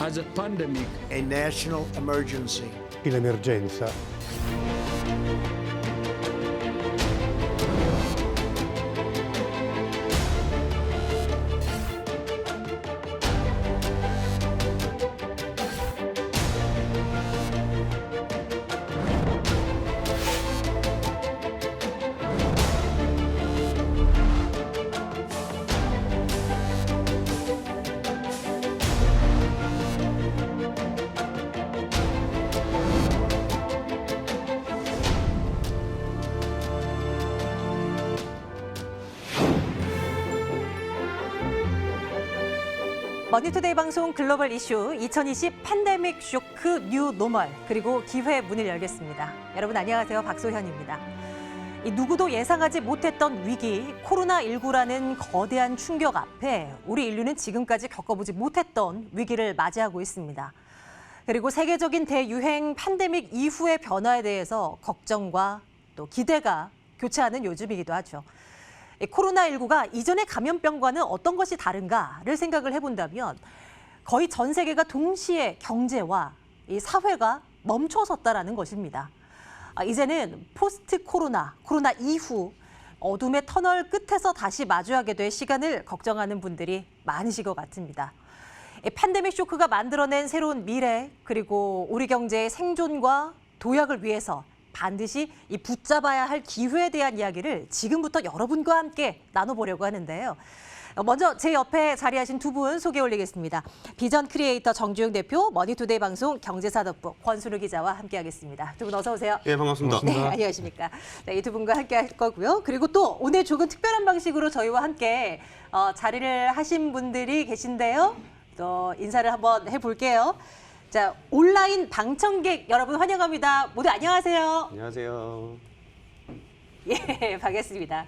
as a pandemic, a national emergency. L'emergenza. 머니투데이방송 글로벌이슈 2020 팬데믹쇼크 뉴 노멀 그리고 기회 문을 열겠습니다. 여러분 안녕하세요. 박소현입니다. 누구도 예상하지 못했던 위기 코로나19라는 거대한 충격 앞에 우리 인류는 지금까지 겪어보지 못했던 위기를 맞이하고 있습니다. 그리고 세계적인 대유행 팬데믹 이후의 변화에 대해서 걱정과 또 기대가 교차하는 요즘이기도 하죠. 코로나19가 이전의 감염병과는 어떤 것이 다른가를 생각을 해본다면 거의 전 세계가 동시에 경제와 이 사회가 멈춰섰다라는 것입니다. 이제는 포스트 코로나 이후 어둠의 터널 끝에서 다시 마주하게 될 시간을 걱정하는 분들이 많으실 것 같습니다. 팬데믹 쇼크가 만들어낸 새로운 미래 그리고 우리 경제의 생존과 도약을 위해서 반드시 이 붙잡아야 할 기회에 대한 이야기를 지금부터 여러분과 함께 나눠보려고 하는데요. 먼저 제 옆에 자리하신 두 분 소개 올리겠습니다. 비전 크리에이터 정주영 대표, 머니투데이방송 경제산업부 권순우 기자와 함께하겠습니다. 두 분 어서 오세요. 네, 반갑습니다. 네, 안녕하십니까. 네, 이 두 분과 함께할 거고요. 그리고 또 오늘 조금 특별한 방식으로 저희와 함께 자리를 하신 분들이 계신데요. 또 인사를 한번 해볼게요. 자, 온라인 방청객 여러분 환영합니다. 모두 안녕하세요. 안녕하세요. 예, 반갑습니다.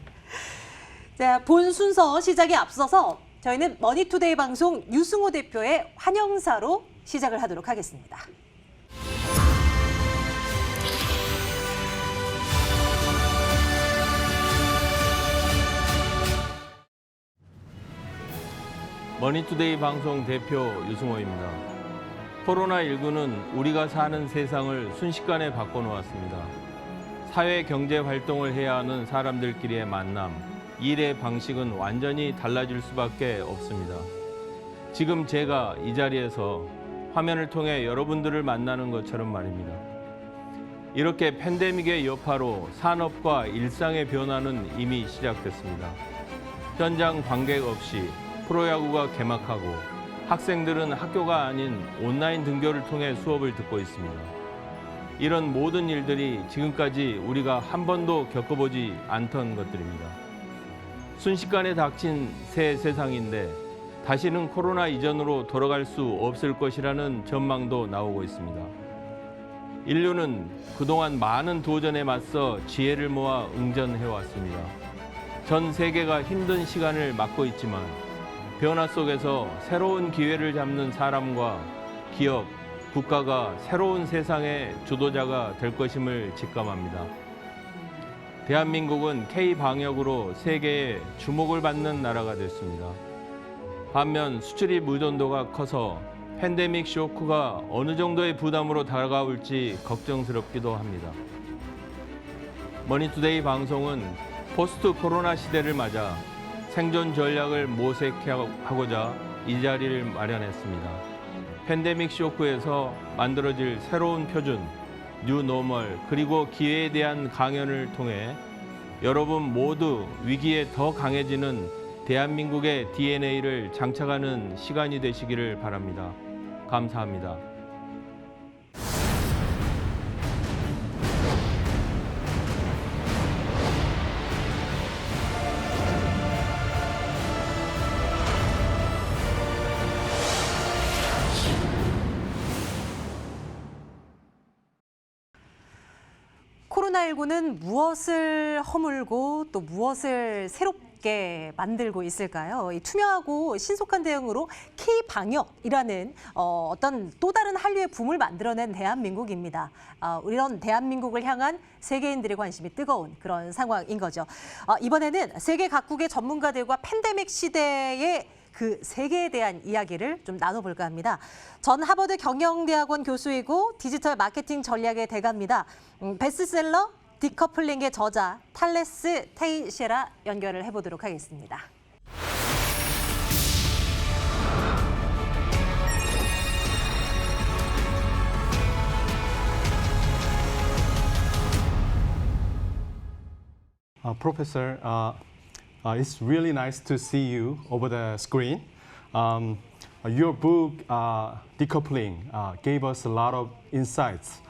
자, 본 순서 시작에 앞서서 저희는 머니투데이 방송 유승호 대표의 환영사로 시작을 하도록 하겠습니다. 머니투데이 방송 대표 유승호입니다. 코로나19는 우리가 사는 세상을 순식간에 바꿔놓았습니다. 사회 경제 활동을 해야 하는 사람들끼리의 만남, 일의 방식은 완전히 달라질 수밖에 없습니다. 지금 제가 이 자리에서 화면을 통해 여러분들을 만나는 것처럼 말입니다. 이렇게 팬데믹의 여파로 산업과 일상의 변화는 이미 시작됐습니다. 현장 관객 없이 프로야구가 개막하고 학생들은 학교가 아닌 온라인 등교를 통해 수업을 듣고 있습니다. 이런 모든 일들이 지금까지 우리가 한 번도 겪어보지 않던 것들입니다. 순식간에 닥친 새 세상인데 다시는 코로나 이전으로 돌아갈 수 없을 것이라는 전망도 나오고 있습니다. 인류는 그동안 많은 도전에 맞서 지혜를 모아 응전해왔습니다. 전 세계가 힘든 시간을 맞고 있지만 변화 속에서 새로운 기회를 잡는 사람과 기업, 국가가 새로운 세상의 주도자가 될 것임을 직감합니다. 대한민국은 K-방역으로 세계의 주목을 받는 나라가 됐습니다. 반면 수출입 의존도가 커서 팬데믹 쇼크가 어느 정도의 부담으로 다가올지 걱정스럽기도 합니다. 머니투데이 방송은 포스트 코로나 시대를 맞아 생존 전략을 모색하고자 이 자리를 마련했습니다. 팬데믹 쇼크에서 만들어질 새로운 표준, 뉴 노멀 그리고 기회에 대한 강연을 통해 여러분 모두 위기에 더 강해지는 대한민국의 DNA를 장착하는 시간이 되시기를 바랍니다. 감사합니다. 코로나19는 무엇을 허물고 또 무엇을 새롭게 만들고 있을까요? 이 투명하고 신속한 대응으로 K-방역이라는 어떤 또 다른 한류의 붐을 만들어낸 대한민국입니다. 이런 대한민국을 향한 세계인들의 관심이 뜨거운 그런 상황인 거죠. 이번에는 세계 각국의 전문가들과 팬데믹 시대의 그 세계에 대한 이야기를 좀 나눠볼까 합니다. 전 하버드 경영대학원 교수이고 디지털 마케팅 전략의 대가입니다. 베스트셀러 디커플링의 저자 탈레스 테이셰라 연결을 해보도록 하겠습니다. Professor, it's really nice to see you over the screen. Your book, Decoupling, gave us a lot of insights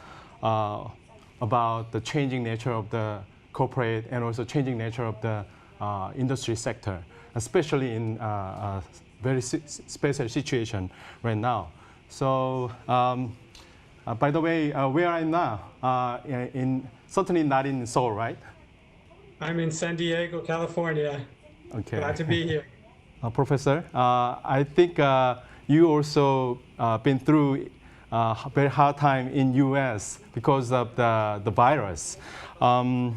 about the changing nature of the corporate and also changing nature of the industry sector, especially in a very special situation right now. So, by the way, where I'm now, certainly not in Seoul, right? I'm in San Diego, California. Okay. Glad to be here. Professor, I think you also been through a very hard time in U.S. because of the virus. I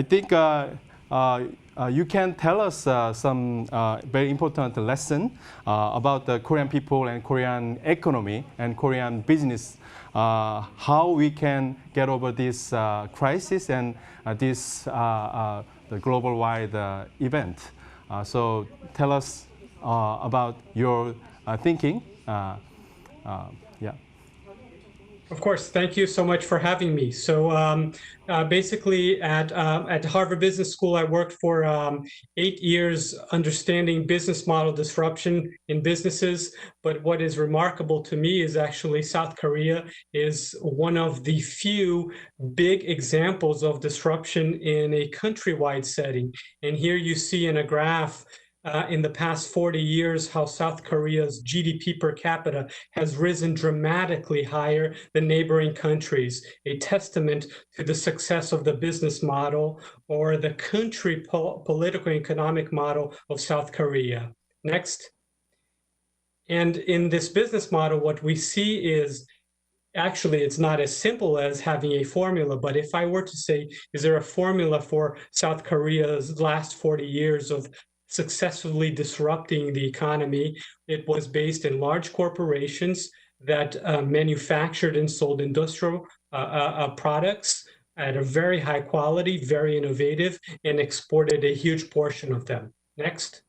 think you can tell us some very important lesson about the Korean people and Korean economy and Korean business, how we can get over this crisis and this the global-wide event. So tell us about your thinking. Yeah. Of course, thank you so much for having me. So basically at Harvard Business School, I worked for 8 years understanding business model disruption in businesses. But what is remarkable to me is actually South Korea is one of the few big examples of disruption in a countrywide setting. And here you see in a graph in the past 40 years, how South Korea's GDP per capita has risen dramatically higher than neighboring countries, a testament to the success of the business model or the country political and economic model of South Korea. Next. And in this business model, what we see is actually, it's not as simple as having a formula, but if I were to say, is there a formula for South Korea's last 40 years of successfully disrupting the economy? It was based in large corporations that manufactured and sold industrial products at a very high quality, very innovative, and exported a huge portion of them. Next.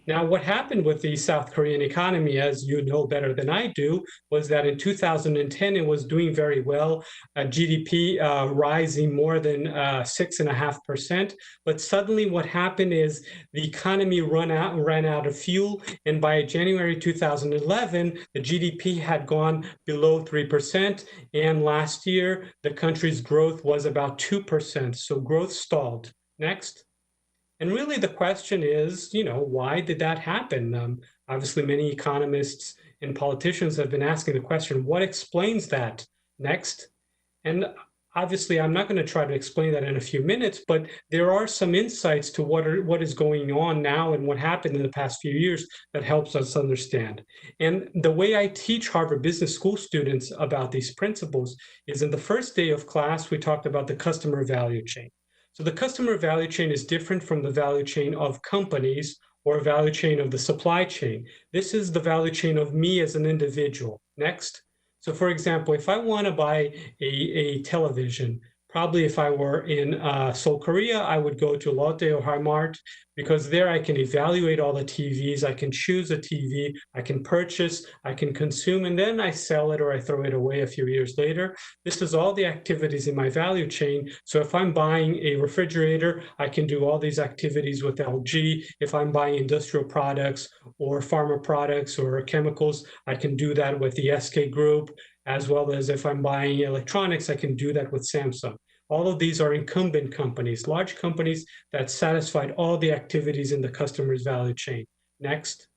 Now, what happened with the South Korean economy, as you know better than I do, was that in 2010, it was doing very well, GDP rising more than 6.5%. But suddenly what happened is the economy ran out of fuel. And by January 2011, the GDP had gone below 3%. And last year, the country's growth was about 2%. So growth stalled. Next. And really the question is, why did that happen? Obviously, many economists and politicians have been asking the question, what explains that? Next. And obviously, I'm not going to try to explain that in a few minutes, but there are some insights to what is going on now and what happened in the past few years that helps us understand. And the way I teach Harvard Business School students about these principles is in the first day of class, we talked about the customer value chain. So the customer value chain is different from the value chain of companies or value chain of the supply chain. This is the value chain of me as an individual. Next. So for example, if I want to buy a television, probably if I were in Seoul, Korea, I would go to Lotte or Haimart because there I can evaluate all the TVs, I can choose a TV, I can purchase, I can consume, and then I sell it or I throw it away a few years later. This is all the activities in my value chain. So if I'm buying a refrigerator, I can do all these activities with LG. If I'm buying industrial products or pharma products or chemicals, I can do that with the SK Group, as well as if I'm buying electronics, I can do that with Samsung. All of these are incumbent companies, large companies that satisfied all the activities in the customer's value chain. Next.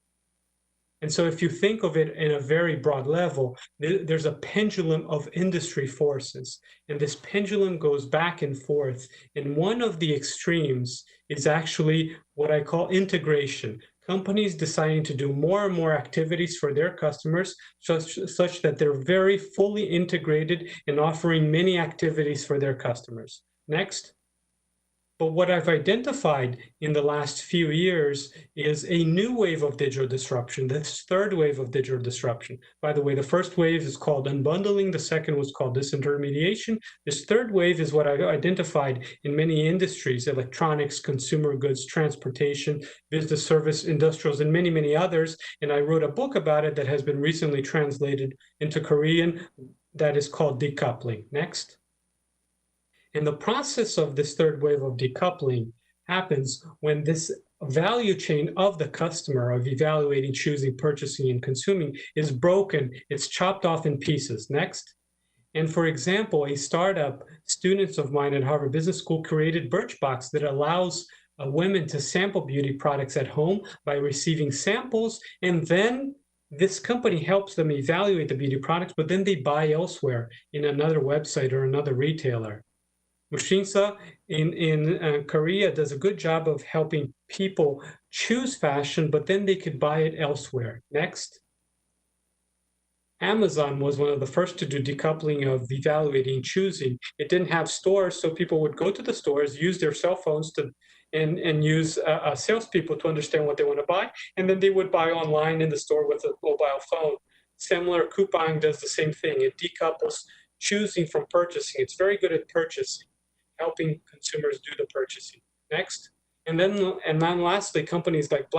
And so if you think of it in a very broad level, there's a pendulum of industry forces. And this pendulum goes back and forth. And one of the extremes is actually what I call integration. Companies deciding to do more and more activities for their customers such that they're very fully integrated in offering many activities for their customers. Next. But what I've identified in the last few years is a new wave of digital disruption, this third wave of digital disruption. By the way, the first wave is called unbundling. The second was called disintermediation. This third wave is what I've identified in many industries: electronics, consumer goods, transportation, business service, industrials, and many, many others. And I wrote a book about it that has been recently translated into Korean that is called Decoupling. Next. And the process of this third wave of decoupling happens when this value chain of the customer, of evaluating, choosing, purchasing, and consuming, is broken. It's chopped off in pieces. Next. And for example, a startup, students of mine at Harvard Business School created Birchbox that allows women to sample beauty products at home by receiving samples, and then this company helps them evaluate the beauty products, but then they buy elsewhere in another website or another retailer. Mushinsa in Korea does a good job of helping people choose fashion, but then they could buy it elsewhere. Next. Amazon was one of the first to do decoupling of evaluating, choosing. It didn't have stores, so people would go to the stores, use their cell phones and use salespeople to understand what they want to buy, and then they would buy online in the store with a mobile phone. Similar, Coupang does the same thing. It decouples choosing from purchasing. It's very good at purchasing, helping consumers do the purchasing. Next. And then lastly, companies like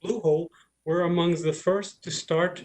Bluehole were among the first to start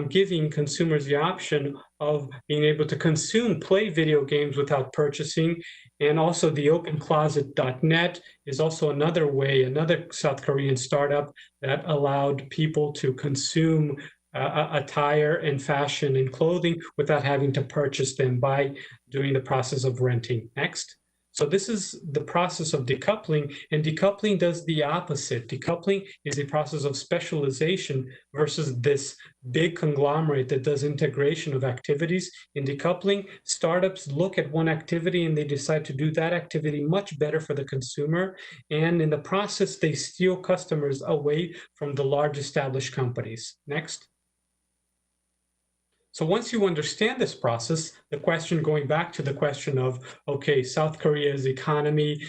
giving consumers the option of being able to play video games without purchasing. And also the opencloset.net is also another way, another South Korean startup that allowed people to consume attire and fashion and clothing without having to purchase them by doing the process of renting. Next. So this is the process of decoupling, and decoupling does the opposite. Decoupling is a process of specialization versus this big conglomerate that does integration of activities. In decoupling, startups look at one activity and they decide to do that activity much better for the consumer. And in the process, they steal customers away from the large established companies. Next. So once you understand this process, the question, going back to the question of, okay, South Korea's economy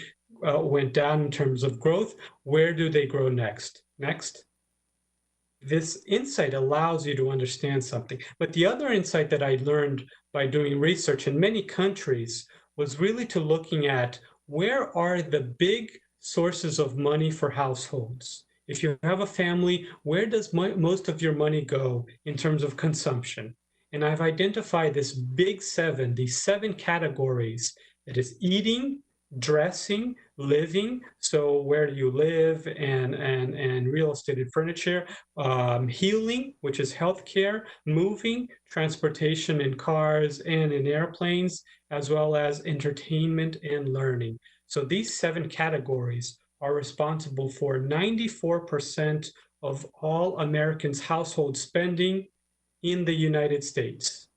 went down in terms of growth, where do they grow next? Next. This insight allows you to understand something. But the other insight that I learned by doing research in many countries was really to looking at where are the big sources of money for households. If you have a family, where does most of your money go in terms of consumption? And I've identified this big seven, these seven categories, that is eating, dressing, living, so where do you live, and real estate and furniture, healing, which is healthcare, moving, transportation in cars and in airplanes, as well as entertainment and learning. So these seven categories are responsible for 94% of all Americans' household spending in the United States.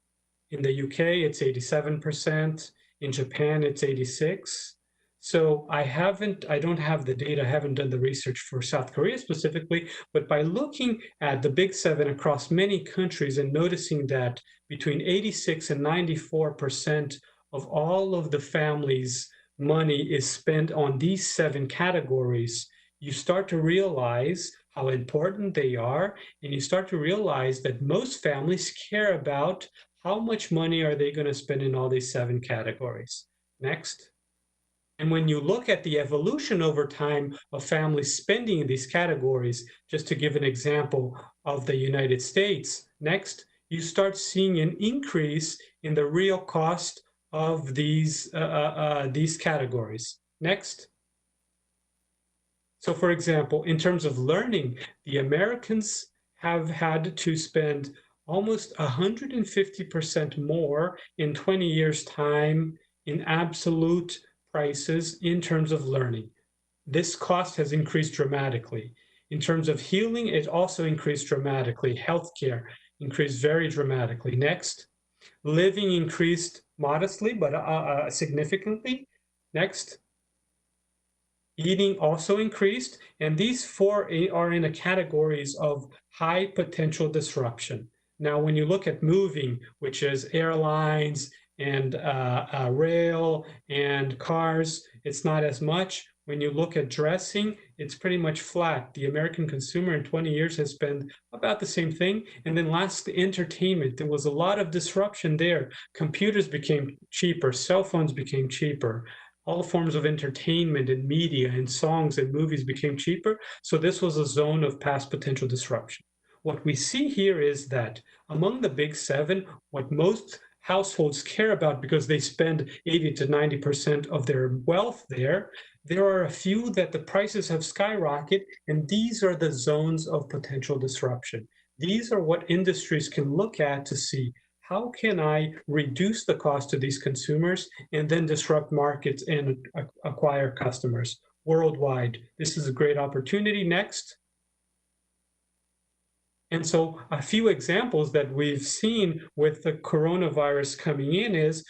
In the UK, it's 87%. In Japan, it's 86%. So I don't have the data, I haven't done the research for South Korea specifically, but by looking at the big seven across many countries and noticing that between 86 and 94% of all of the families' money is spent on these seven categories, you start to realize how important they are, and you start to realize that most families care about how much money are they going to spend in all these seven categories. Next. And when you look at the evolution over time of families spending in these categories, just to give an example of the United States, next, you start seeing an increase in the real cost of these categories. Next. So for example, in terms of learning, the Americans have had to spend almost 150% more in 20 years' time in absolute prices in terms of learning. This cost has increased dramatically. In terms of healing, it also increased dramatically. Healthcare increased very dramatically. Next, living increased modestly, but significantly. Next. Eating also increased, and these four are in the categories of high potential disruption. Now, when you look at moving, which is airlines and rail and cars, it's not as much. When you look at dressing, it's pretty much flat. The American consumer in 20 years has spent about the same thing. And then last, entertainment. There was a lot of disruption there. Computers became cheaper, cell phones became cheaper. All forms of entertainment and media and songs and movies became cheaper. So this was a zone of past potential disruption. What we see here is that among the big seven, what most households care about because they spend 80 to 90% of their wealth there are a few that the prices have skyrocketed, and these are the zones of potential disruption. These are what industries can look at to see how can I reduce the cost to these consumers and then disrupt markets and acquire customers worldwide. This is a great opportunity. Next. And so a few examples that we've seen with the coronavirus coming in is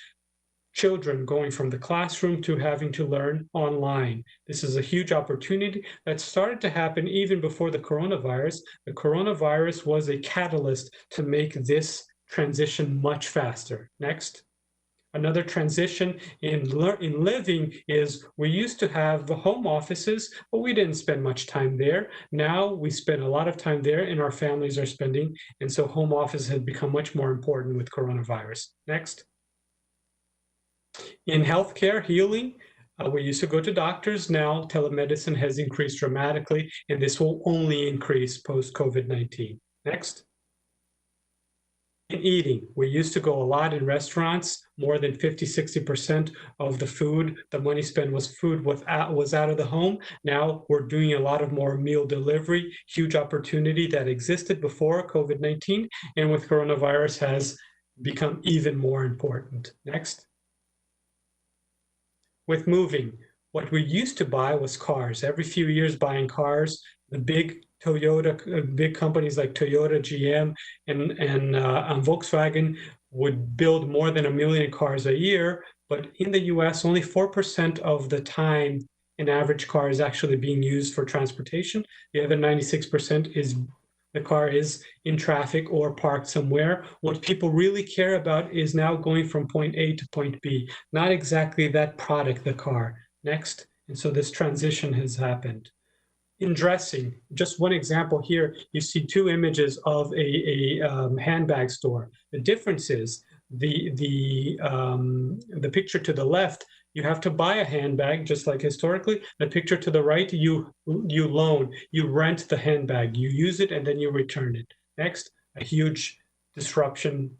children going from the classroom to having to learn online. This is a huge opportunity that started to happen even before the coronavirus. The coronavirus was a catalyst to make this transition much faster. Next. Another transition in living is we used to have the home offices, but we didn't spend much time there. Now we spend a lot of time there and our families are spending. And so home office has become much more important with coronavirus. Next. In healthcare, healing, we used to go to doctors. Now telemedicine has increased dramatically, and this will only increase post-COVID-19. Next. In eating, we used to go a lot in restaurants. More than 50–60% of the food, the money spent was food was out of the home. Now we're doing a lot of more meal delivery, huge opportunity that existed before COVID-19, and with coronavirus has become even more important. Next. With moving, what we used to buy was cars. Every few years buying cars, the big big companies like Toyota, GM, and Volkswagen would build more than 1 million cars a year. But in the US, only 4% of the time an average car is actually being used for transportation. The other 96% is the car is in traffic or parked somewhere. What people really care about is now going from point A to point B, not exactly that product, the car. Next. And so this transition has happened. In dressing, just one example here, you see two images of a handbag store. The difference is the picture to the left, you have to buy a handbag, just like historically. The picture to the right, you loan, you rent the handbag, you use it, and then you return it. Next, a huge disruption.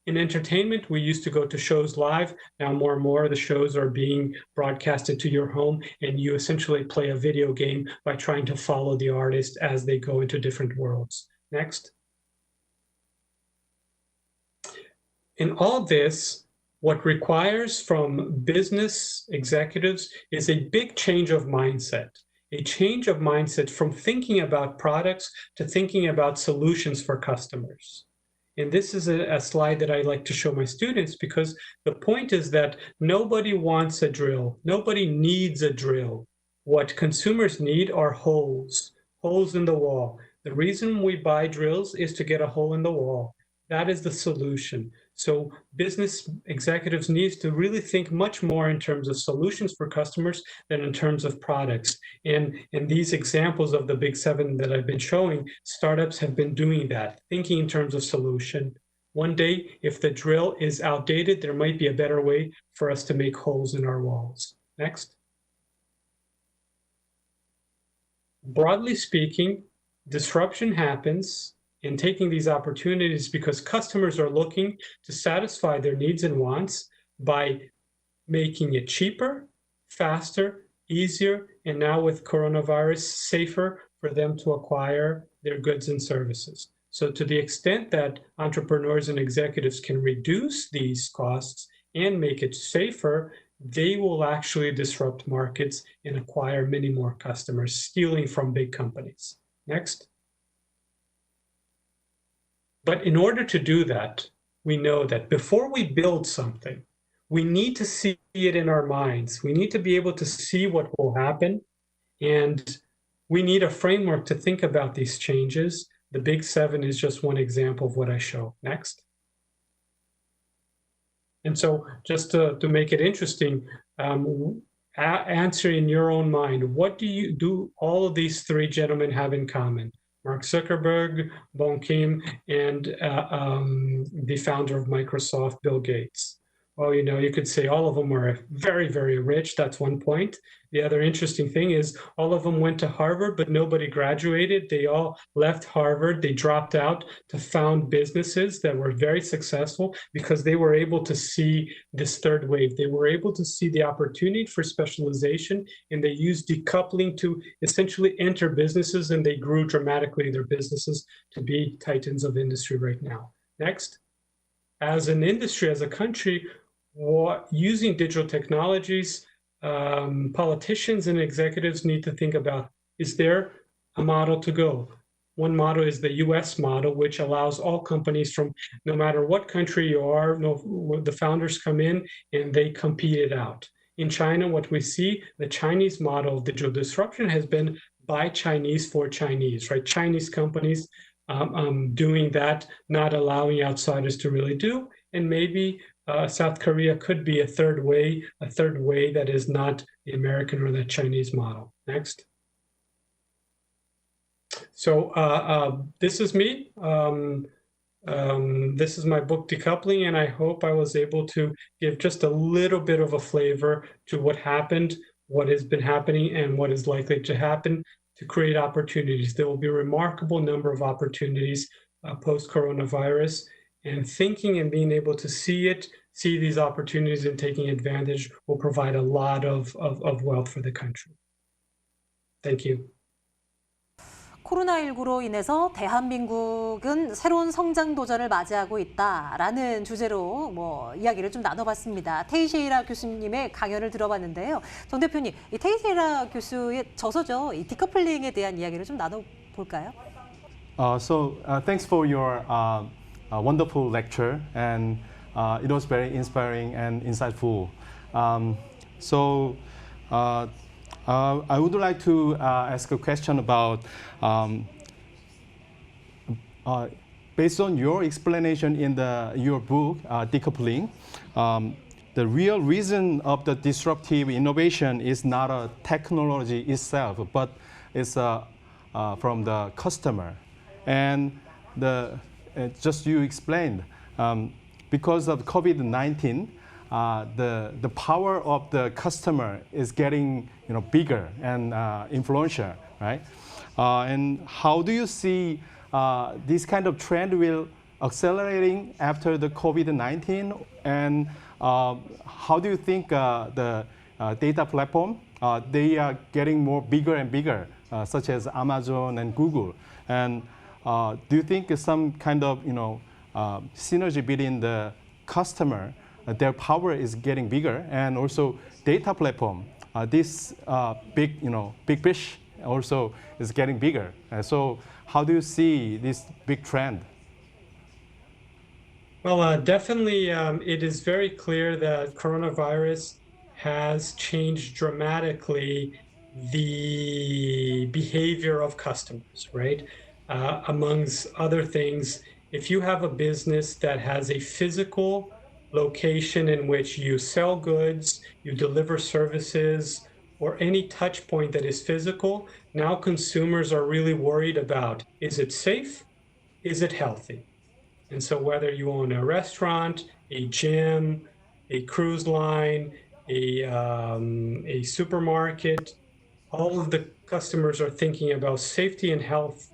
In entertainment, we used to go to shows live. Now more and more the shows are being broadcasted to your home, and you essentially play a video game by trying to follow the artist as they go into different worlds. Next. In all this, what requires from business executives is a big change of mindset. A change of mindset from thinking about products to thinking about solutions for customers. And this is a slide that I like to show my students because the point is that nobody wants a drill. Nobody needs a drill. What consumers need are holes in the wall. The reason we buy drills is to get a hole in the wall. That is the solution. So business executives need to really think much more in terms of solutions for customers than in terms of products. And in these examples of the big seven that I've been showing, startups have been doing that, thinking in terms of solution. One day, if the drill is outdated, there might be a better way for us to make holes in our walls. Next. Broadly speaking, disruption happens in taking these opportunities because customers are looking to satisfy their needs and wants by making it cheaper, faster, easier, and now with coronavirus, safer for them to acquire their goods and services. So to the extent that entrepreneurs and executives can reduce these costs and make it safer, they will actually disrupt markets and acquire many more customers, stealing from big companies. Next. But in order to do that, we know that before we build something, we need to see it in our minds. We need to be able to see what will happen. And we need a framework to think about these changes. The big seven is just one example of what I show. Next. And so just to make it interesting, answer in your own mind, what do all of these three gentlemen have in common? Mark Zuckerberg, Bong Kim, and the founder of Microsoft, Bill Gates. Well, you could say all of them are very, very rich. That's one point. The other interesting thing is all of them went to Harvard, but nobody graduated. They all left Harvard. They dropped out to found businesses that were very successful because they were able to see this third wave. They were able to see the opportunity for specialization, and they used decoupling to essentially enter businesses, and they grew dramatically their businesses to be titans of industry right now. Next. As an industry, as a country, using digital technologies, politicians and executives need to think about, is there a model to go? One model is the US model, which allows all companies from no matter what country you are, the founders come in and they compete it out. In China, what we see, the Chinese model of digital disruption has been by Chinese for Chinese, right? Chinese companies doing that, not allowing outsiders to really do, and maybe South Korea could be a third way that is not the American or the Chinese model. Next. So this is me. This is my book, Decoupling, and I hope I was able to give just a little bit of a flavor to what happened, what has been happening, and what is likely to happen to create opportunities. There will be a remarkable number of opportunities post-coronavirus, and thinking and being able to see these opportunities and taking advantage will provide a lot of wealth for the country. Thank you. 코로나19로 인해서 대한민국은 새로운 성장 도전을 맞이하고 있다라는 주제로 이야기를 좀 나눠봤습니다. 테이셰이라 교수님의 강연을 들어봤는데요. 정 대표님, 이 테이셰이라 교수의 저서죠. 이 디커플링에 대한 이야기를 좀 나눠볼까요? Thanks for your wonderful lecture, and it was very inspiring and insightful. I would like to ask a question about, based on your explanation in your book, Decoupling, the real reason of the disruptive innovation is not a technology itself, but it's from the customer. And just you explained, because of COVID-19, the power of the customer is getting bigger and influential, right? And how do you see this kind of trend will accelerating after the COVID-19? And how do you think the data platform, they are getting more bigger and bigger, such as Amazon and Google? And do you think some kind of synergy between the customer, their power is getting bigger, and also data platform, this big fish also is getting bigger. So how do you see this big trend? Well, definitely it is very clear that coronavirus has changed dramatically the behavior of customers, right? Amongst other things, if you have a business that has a physical location in which you sell goods, you deliver services, or any touch point that is physical, now consumers are really worried about, is it safe? Is it healthy? And so whether you own a restaurant, a gym, a cruise line, a supermarket, all of the customers are thinking about safety and health.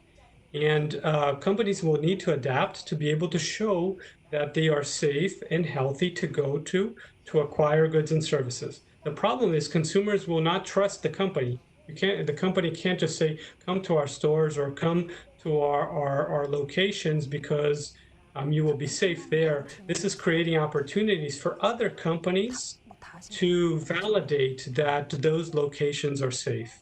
And companies will need to adapt to be able to show that they are safe and healthy to go to acquire goods and services. The problem is consumers will not trust the company. The company can't just say, come to our stores or come to our locations because you will be safe there. This is creating opportunities for other companies to validate that those locations are safe.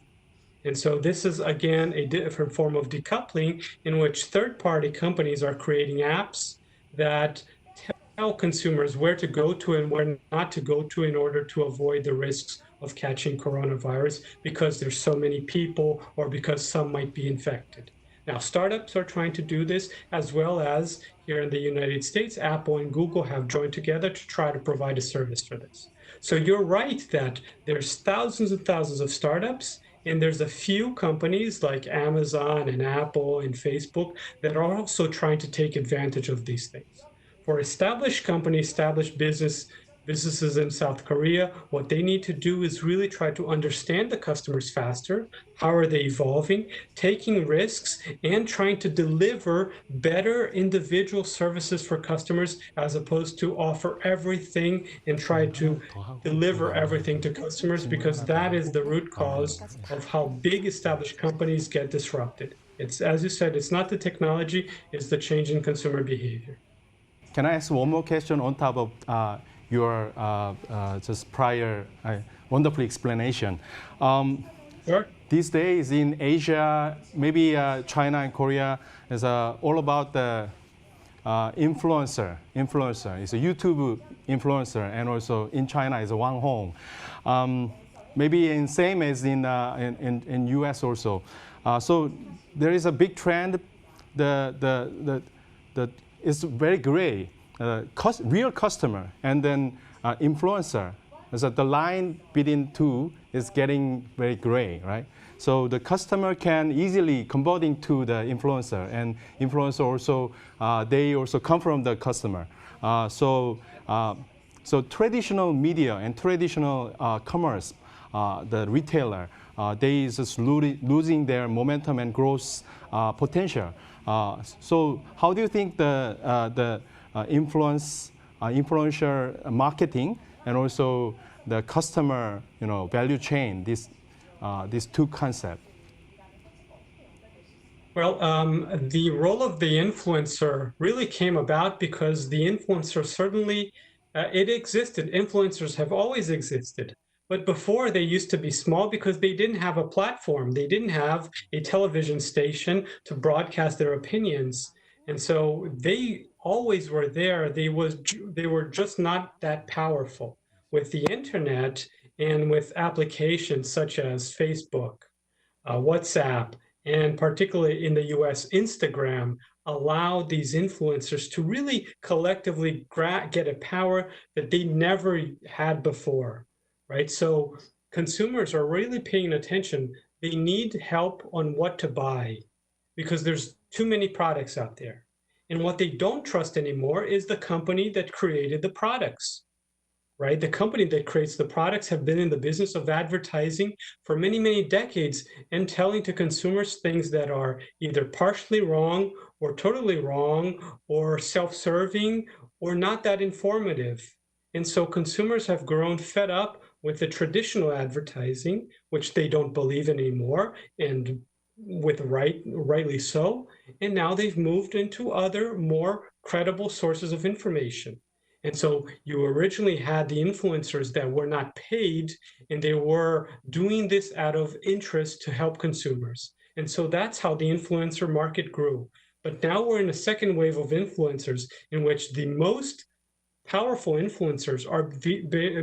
And so this is, again, a different form of decoupling in which third-party companies are creating apps that tell consumers where to go to and where not to go to in order to avoid the risks of catching coronavirus because there's so many people or because some might be infected. Now, startups are trying to do this, as well as here in the United States, Apple and Google have joined together to try to provide a service for this. So you're right that there's thousands and thousands of startups, and there's a few companies like Amazon and Apple and Facebook that are also trying to take advantage of these things. For established companies, established businesses in South Korea, what they need to do is really try to understand the customers faster. How are they evolving, taking risks, and trying to deliver better individual services for customers as opposed to offer everything and try to deliver everything to customers, because that is the root cause of how big established companies get disrupted. It's, as you said, it's not the technology, it's the change in consumer behavior. Can I ask one more question on top of your just prior wonderful explanation? Sure. These days in Asia, maybe China and Korea, is all about the influencer. It's a YouTube influencer, and also in China is a Wang Hong. Maybe in same as in US also. So there is a big trend. It's very gray. Real customer and then influencer. So the line between two is getting very gray, right? So the customer can easily convert into the influencer, and influencer also they also come from the customer. So traditional media and traditional commerce, the retailer, they is just losing their momentum and growth potential. So how do you think the influencer marketing and also the customer, value chain, these two concepts? Well, the role of the influencer really came about because the influencer certainly, it existed. Influencers have always existed. But before, they used to be small because they didn't have a platform. They didn't have a television station to broadcast their opinions. And so they always were there. They were just not that powerful. With the internet and with applications such as Facebook, WhatsApp, and particularly in the US, Instagram, allowed these influencers to really collectively get a power that they never had before. Right? So consumers are really paying attention. They need help on what to buy because there's too many products out there. And what they don't trust anymore is the company that created the products, right? The company that creates the products have been in the business of advertising for many, many decades and telling to consumers things that are either partially wrong or totally wrong or self-serving or not that informative. And so consumers have grown fed up with the traditional advertising, which they don't believe in anymore, and rightly so. And now they've moved into other more credible sources of information. And so you originally had the influencers that were not paid, and they were doing this out of interest to help consumers. And so that's how the influencer market grew. But now we're in a second wave of influencers in which the most powerful influencers are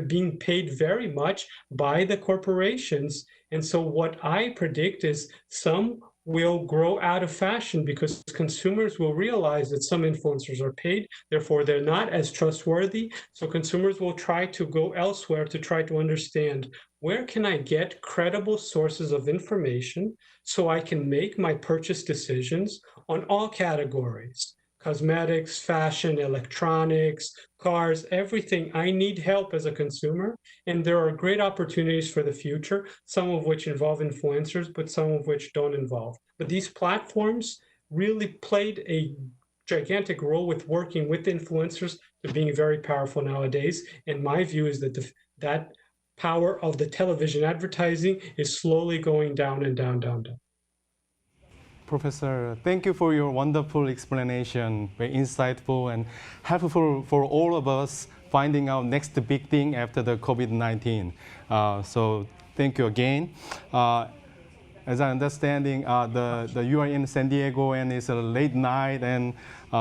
being paid very much by the corporations. And so what I predict is some will grow out of fashion because consumers will realize that some influencers are paid, therefore they're not as trustworthy. So consumers will try to go elsewhere to try to understand, where can I get credible sources of information so I can make my purchase decisions on all categories? Cosmetics, fashion, electronics, cars, everything. I need help as a consumer, and there are great opportunities for the future, some of which involve influencers, but some of which don't involve. But these platforms really played a gigantic role with working with influencers to being very powerful nowadays. And my view is that that power of the television advertising is slowly going down and down, down, down. Professor, thank you for your wonderful explanation, very insightful and helpful for all of us finding out next big thing after the COVID-19. So thank you again. As I'm understanding, you are in San Diego and it's a late night, and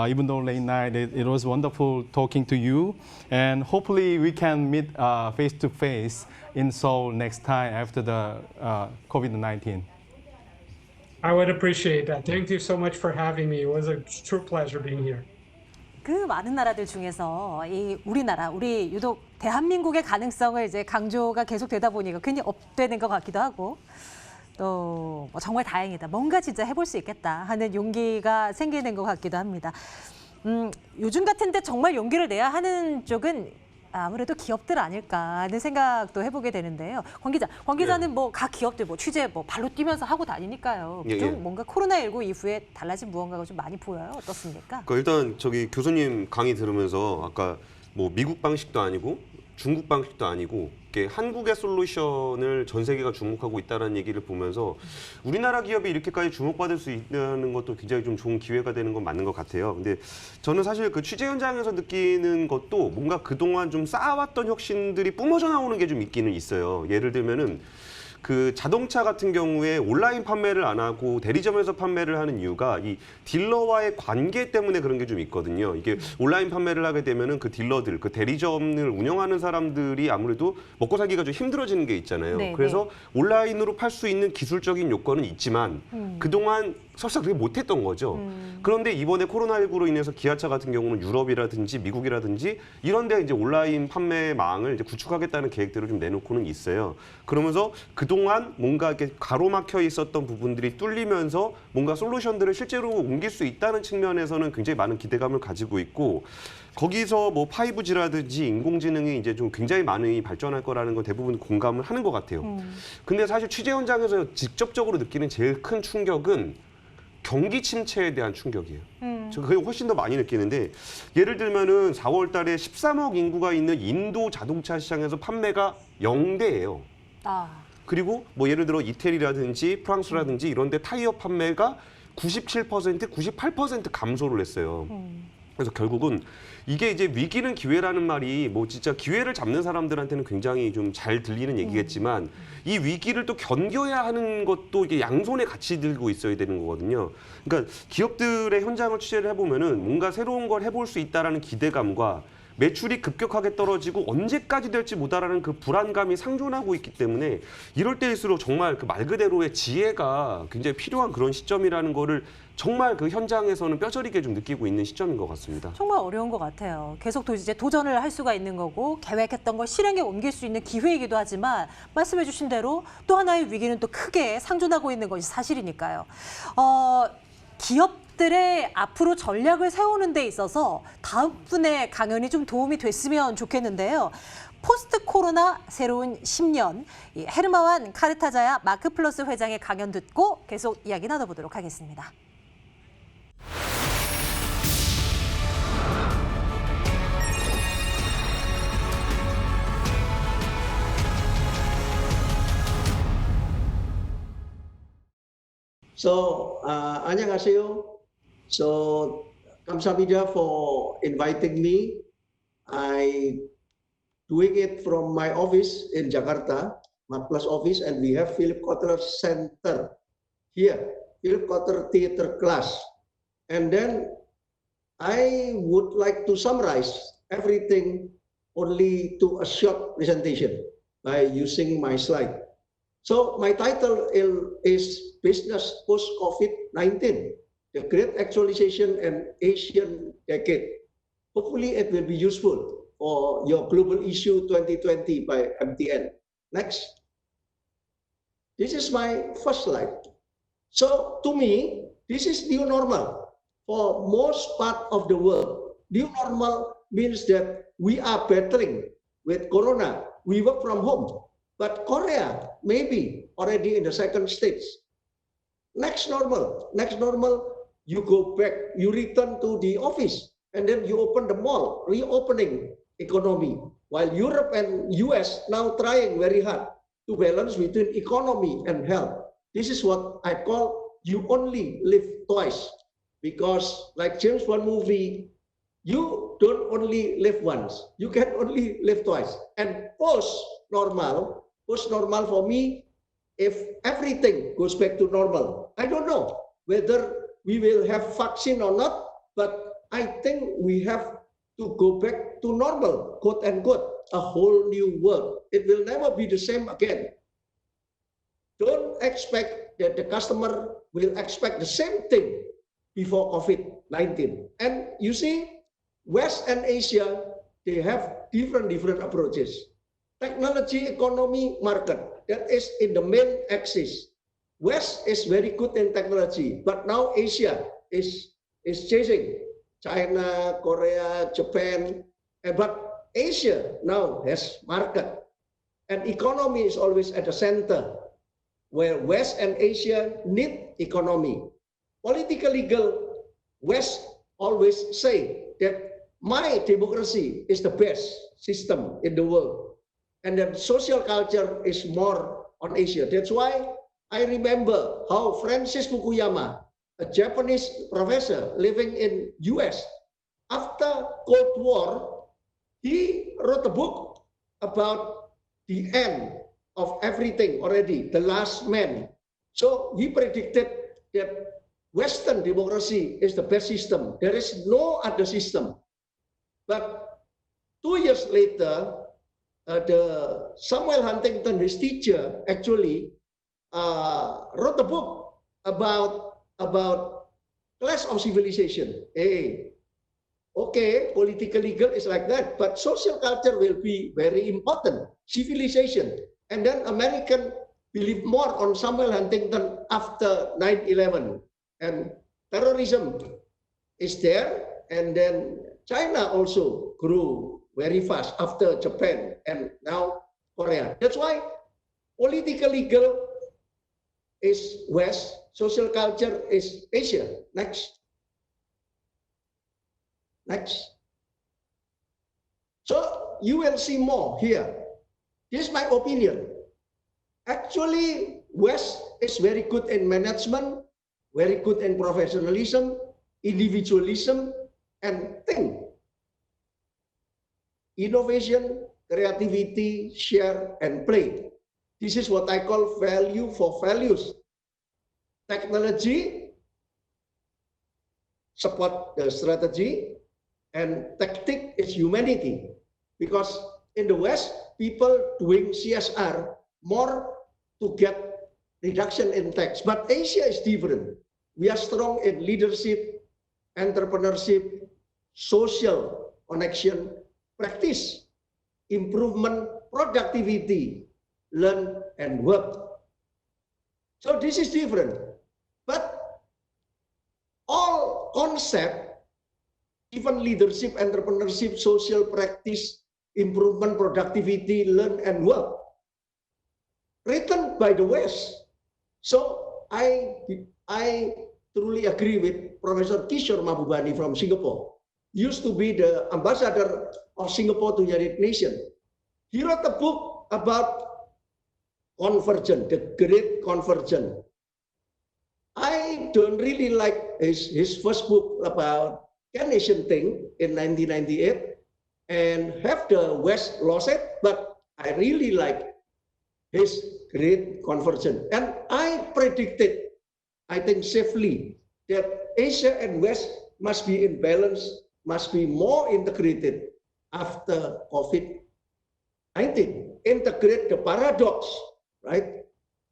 even though late night, it was wonderful talking to you. And hopefully we can meet face to face in Seoul next time after the COVID-19. I would appreciate that. Thank you so much for having me. It was a true pleasure being here. 그 많은 나라들 중에서 이 우리나라, 우리 유독 대한민국의 가능성을 이제 강조가 계속되다 보니까 괜히 업되는 것 같기도 하고 또 정말 다행이다. 뭔가 진짜 해볼 수 있겠다 하는 용기가 생기는 것 같기도 합니다. 요즘 같은데 정말 용기를 내야 하는 쪽은 아무래도 기업들 아닐까 하는 생각도 해보게 되는데요. 권 기자는 뭐 각 기업들 뭐 취재 뭐 발로 뛰면서 하고 다니니까요. 좀 뭔가 코로나19 이후에 달라진 무언가가 좀 많이 보여요. 어떻습니까? 일단 저기 교수님 강의 들으면서 아까 뭐 미국 방식도 아니고 중국 방식도 아니고 이렇게 한국의 솔루션을 전 세계가 주목하고 있다는 얘기를 보면서 우리나라 기업이 이렇게까지 주목받을 수 있다는 것도 굉장히 좀 좋은 기회가 되는 건 맞는 것 같아요. 근데 저는 사실 그 취재 현장에서 느끼는 것도 뭔가 그동안 좀 쌓아왔던 혁신들이 뿜어져 나오는 게 좀 있기는 있어요. 예를 들면은 그 자동차 같은 경우에 온라인 판매를 안 하고 대리점에서 판매를 하는 이유가 이 딜러와의 관계 때문에 그런 게 좀 있거든요. 이게 온라인 판매를 하게 되면은 그 딜러들, 그 대리점을 운영하는 사람들이 아무래도 먹고 살기가 좀 힘들어지는 게 있잖아요. 네, 그래서 온라인으로 팔 수 있는 기술적인 요건은 있지만 그동안 설사 그렇게 못했던 거죠. 그런데 이번에 코로나19로 인해서 기아차 같은 경우는 유럽이라든지 미국이라든지 이런 데 이제 온라인 판매망을 이제 구축하겠다는 계획들을 좀 내놓고는 있어요. 그러면서 그동안 뭔가 이렇게 가로막혀 있었던 부분들이 뚫리면서 뭔가 솔루션들을 실제로 옮길 수 있다는 측면에서는 굉장히 많은 기대감을 가지고 있고 거기서 뭐 5G라든지 인공지능이 이제 좀 굉장히 많이 발전할 거라는 건 대부분 공감을 하는 것 같아요. 근데 사실 취재 현장에서 직접적으로 느끼는 제일 큰 충격은 경기 침체에 대한 충격이에요. 저 그게 훨씬 더 많이 느끼는데 예를 들면은 4월 달에 13억 인구가 있는 인도 자동차 시장에서 판매가 0대예요. 그리고 뭐 예를 들어 이태리라든지 프랑스라든지 이런 데 타이어 판매가 97%, 98% 감소를 했어요. 그래서 결국은 이게 이제 위기는 기회라는 말이 뭐 진짜 기회를 잡는 사람들한테는 굉장히 좀 잘 들리는 얘기겠지만 이 위기를 또 견뎌야 하는 것도 이게 양손에 같이 들고 있어야 되는 거거든요. 그러니까 기업들의 현장을 취재를 해보면은 뭔가 새로운 걸 해볼 수 있다라는 기대감과 매출이 급격하게 떨어지고 언제까지 될지 못 알아는 그 불안감이 상존하고 있기 때문에 이럴 때일수록 정말 그 말 그대로의 지혜가 굉장히 필요한 그런 시점이라는 거를 정말 그 현장에서는 뼈저리게 좀 느끼고 있는 시점인 것 같습니다. 정말 어려운 것 같아요. 계속 이제 도전을 할 수가 있는 거고 계획했던 걸 실행에 옮길 수 있는 기회이기도 하지만 말씀해 주신 대로 또 하나의 위기는 또 크게 상존하고 있는 것이 사실이니까요. 기업들의 앞으로 전략을 세우는 데 있어서 다음 분의 강연이 좀 도움이 됐으면 좋겠는데요. 포스트 코로나 새로운 10년, 헤르마완 카르타자야 마크플러스 회장의 강연 듣고 계속 이야기 나눠보도록 하겠습니다. So, 안녕하세요. So, 감사합니다 for inviting me. I doing it from my office in Jakarta, Macplus office, and we have Philip Kotler Center here, Philip Kotler Theater class. And then I would like to summarize everything only to a short presentation by using my slide. So my title is Business Post-COVID-19, the Great Actualization and Asian Decade. Hopefully it will be useful for your Global Issue 2020 by MTN. Next. This is my first slide. So to me, this is new normal. For most part of the world, new normal means that we are battling with Corona. We work from home. But Korea may be already in the second stage. Next normal, you go back, you return to the office, and then you open the mall, reopening economy. While Europe and US now trying very hard to balance between economy and health. This is what I call you only live twice. Because like James Bond movie, you don't only live once, you can only live twice. And post-normal for me, if everything goes back to normal, I don't know whether we will have vaccine or not, but I think we have to go back to normal, quote unquote, a whole new world. It will never be the same again. Don't expect that the customer will expect the same thing before COVID-19. And you see, West and Asia, they have different approaches. Technology, economy, market, that is in the main axis. West is very good in technology, but now Asia is chasing China, Korea, Japan, but Asia now has market, and economy is always at the center, where West and Asia need economy. Political legal, West always say that my democracy is the best system in the world, and then social culture is more on Asia. That's why I remember how Francis Fukuyama, a Japanese professor living in US, after Cold War, he wrote a book about the end of everything already, the last man. So he predicted that Western democracy is the best system. There is no other system. But 2 years later, the Samuel Huntington, his teacher, actually wrote a book about clash of civilization. Hey, okay, political legal is like that, but social culture will be very important. Civilization, and then American believe more on Samuel Huntington after 9/11, and terrorism is there, and then China also grew very fast after Japan and now Korea. That's why political legal is West, social culture is Asia. Next. So you will see more here. This is my opinion. Actually, West is very good in management, very good in professionalism, individualism, and think. Innovation, creativity, share, and play. This is what I call value for values. Technology, support the strategy, and tactic is humanity. Because in the West, people doing CSR more to get reduction in tax. But Asia is different. We are strong in leadership, entrepreneurship, social connection, practice, improvement, productivity, learn and work. So this is different. But all concept, even leadership, entrepreneurship, social practice, improvement, productivity, learn and work, written by the West. So I truly agree with Professor Kishore Mahbubani from Singapore. He used to be the ambassador of Singapore to United Nations. He wrote a book about convergence, the Great Convergence. I don't really like his first book about Keynesian thing in 1998 and have the West lost it, but I really like his Great Convergence. And I predicted, I think safely, that Asia and West must be in balance, must be more integrated after COVID-19. Integrate the paradox, right?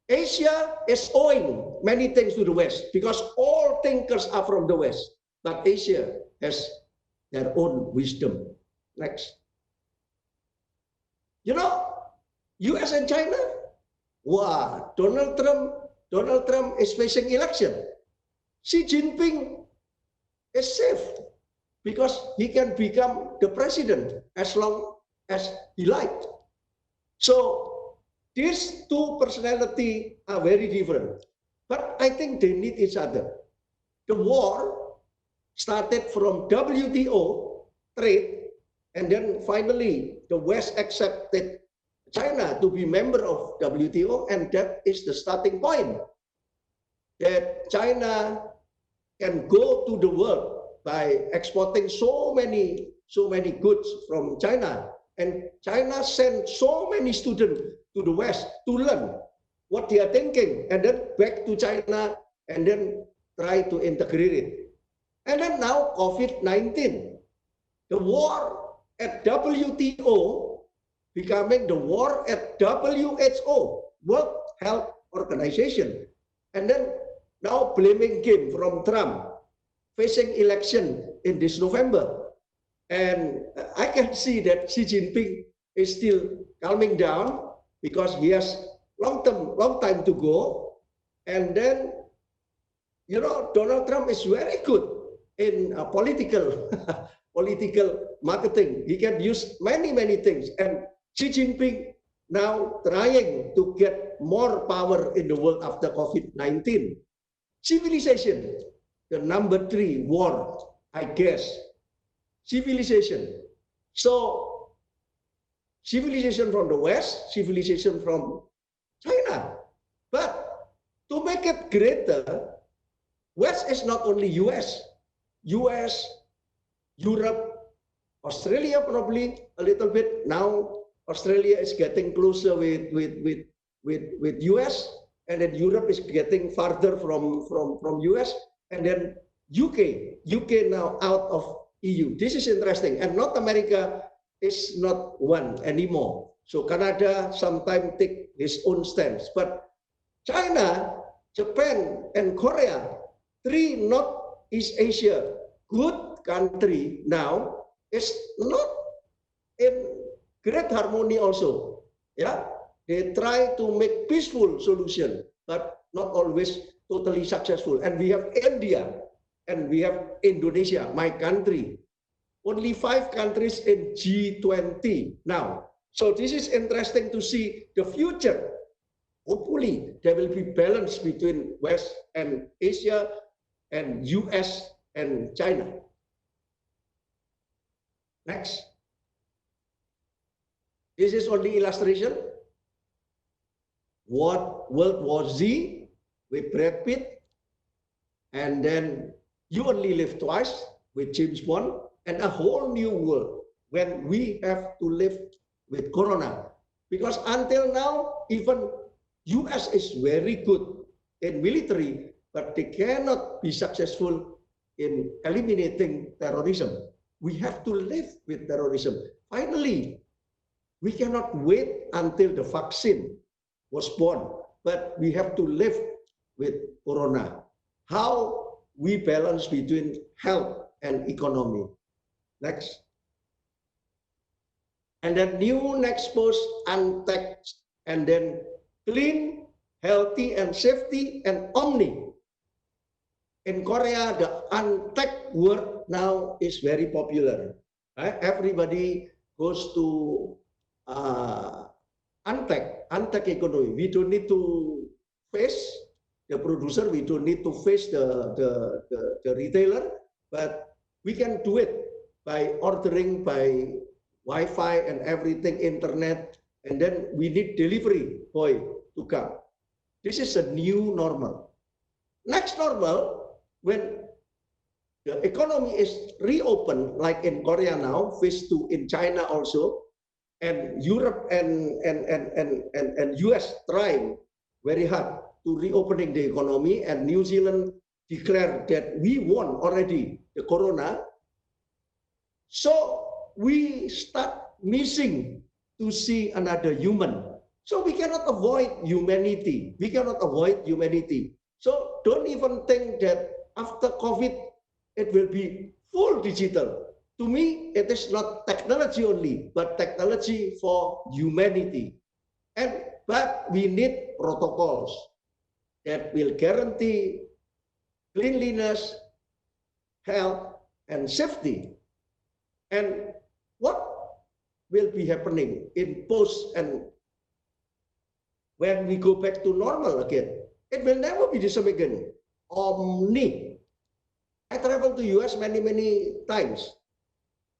Asia is owing many things to the West because all thinkers are from the West, but Asia has their own wisdom. Next. You know, US and China, wow, Donald Trump is facing election. Xi Jinping is safe because he can become the president as long as he liked. So these two personalities are very different, but I think they need each other. The war started from WTO trade, and then finally the West accepted China to be member of WTO, and that is the starting point. That China can go to the world by exporting so many goods from China, and China sent so many students to the West to learn what they are thinking, and then back to China, and then try to integrate it. And then now COVID-19, the war at WTO becoming the war at WHO, World Health Organization. And then now blaming game from Trump facing election in this November. And I can see that Xi Jinping is still calming down because he has long time to go. And then, you know, Donald Trump is very good in political marketing. He can use many things. And Xi Jinping now trying to get more power in the world after COVID-19. Civilization, the number 3 war, I guess. Civilization. So, civilization from the West, civilization from China. But to make it greater, West is not only US, Europe, Australia probably a little bit. Now Australia is getting closer with US, and then Europe is getting farther from US, and then UK now out of EU. This is interesting, and North America is not one anymore. So Canada sometimes take his own stance, but China, Japan, and Korea, 3 Northeast Asia good country now is not in great harmony also. Yeah, they try to make peaceful solution, but not always totally successful. And we have India and we have Indonesia, my country. Only 5 countries in G20 now. So this is interesting to see the future. Hopefully there will be balance between West and Asia and US and China. Next. This is only illustration. What World War Z with Brad Pitt, and then You Only Live Twice with James Bond, and a whole new world when we have to live with Corona. Because until now, even US is very good in military, but they cannot be successful in eliminating terrorism. We have to live with terrorism. Finally, we cannot wait until the vaccine was born, but we have to live with Corona. How we balance between health and economy. Next. And then new next post, untaxed, and then clean, healthy, and safety, and omni. In Korea, the untaxed word now is very popular. Everybody goes to untaxed economy. We don't need to face the producer. We don't need to face the retailer, but we can do it by ordering by Wi-Fi and everything, internet, and then we need delivery boy to come. This is a new normal. Next normal, when the economy is reopened, like in Korea now, phase 2 in China also, and Europe and US trying very hard to reopening the economy, and New Zealand declared that we won already the Corona. So we start missing to see another human. So we cannot avoid humanity. We cannot avoid humanity. So don't even think that after COVID, it will be full digital. To me, it is not technology only, but technology for humanity. But we need protocols that will guarantee cleanliness, health, and safety. And what will be happening in post and when we go back to normal again? It will never be the same again. Omni. I traveled to US many times.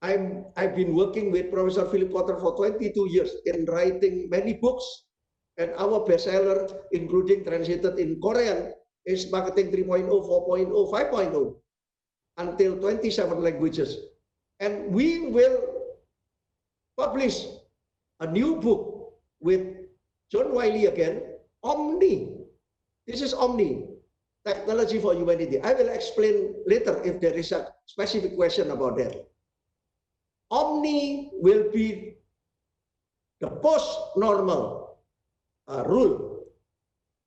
I've been working with Professor Philip Potter for 22 years in writing many books, and our bestseller, including translated in Korean, is Marketing 3.0, 4.0, 5.0, until 27 languages. And we will publish a new book with John Wiley again, Omni. This is Omni, technology for humanity. I will explain later if there is a specific question about that. Omni will be the post-normal rule.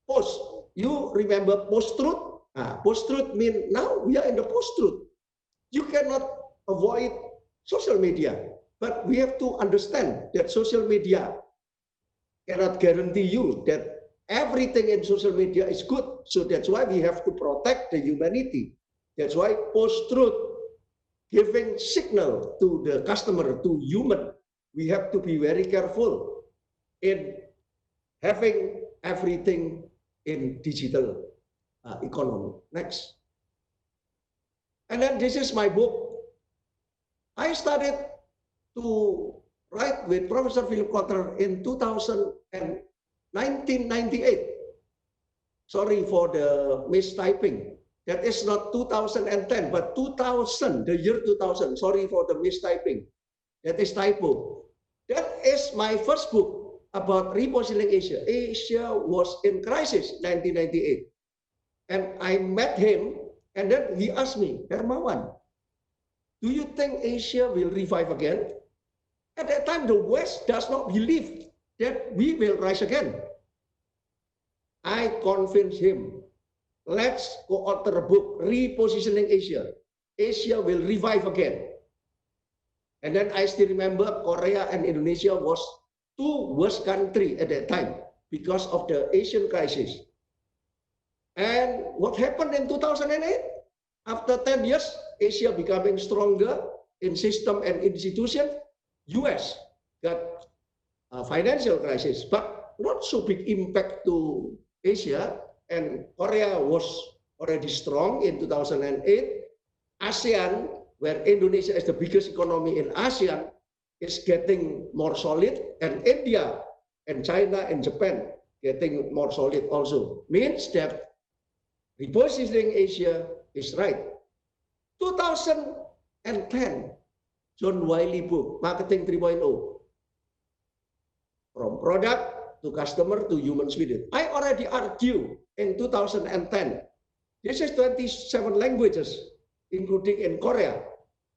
Post, You remember post-truth? Post-truth means now we are in the post-truth. You cannot avoid social media, but we have to understand that social media cannot guarantee you that everything in social media is good. So that's why we have to protect the humanity. That's why post-truth, giving signal to the customer, to human, we have to be very careful in having everything in digital economy. Next. And then this is my book. I started to write with Professor Philip Kotler in 1998. Sorry for the mistyping. That is not 2010, but 2000, the year 2000. Sorry for the mistyping. That is typo. That is my first book about repositioning Asia. Asia was in crisis 1998. And I met him, and then he asked me, Hermawan, do you think Asia will revive again? At that time, the West does not believe that we will rise again. I convinced him, let's co-author a book, Repositioning Asia. Asia will revive again. And then I still remember Korea and Indonesia was two worst countries at that time because of the Asian crisis. And what happened in 2008? After 10 years, Asia becoming stronger in system and institution. US got a financial crisis, but not so big impact to Asia. And Korea was already strong in 2008. ASEAN, where Indonesia is the biggest economy in ASEAN, is getting more solid, and India and China and Japan getting more solid also. Means that repositioning Asia is right. 2010, John Wiley book, Marketing 3.0. From product to customer to human spirit. I already argued in 2010. This is 27 languages, including in Korea.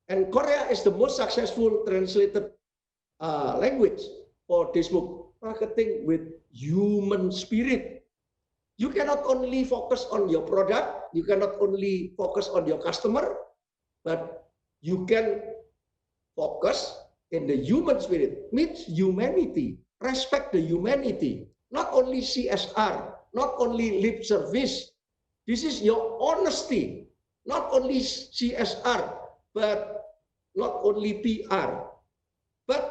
And Korea is the most successful translated language for this book, Marketing with Human Spirit. You cannot only focus on your product, you cannot only focus on your customer, but you can focus in the human spirit, means humanity, respect the humanity, not only CSR, not only lip service. This is your honesty, not only CSR, but not only PR. But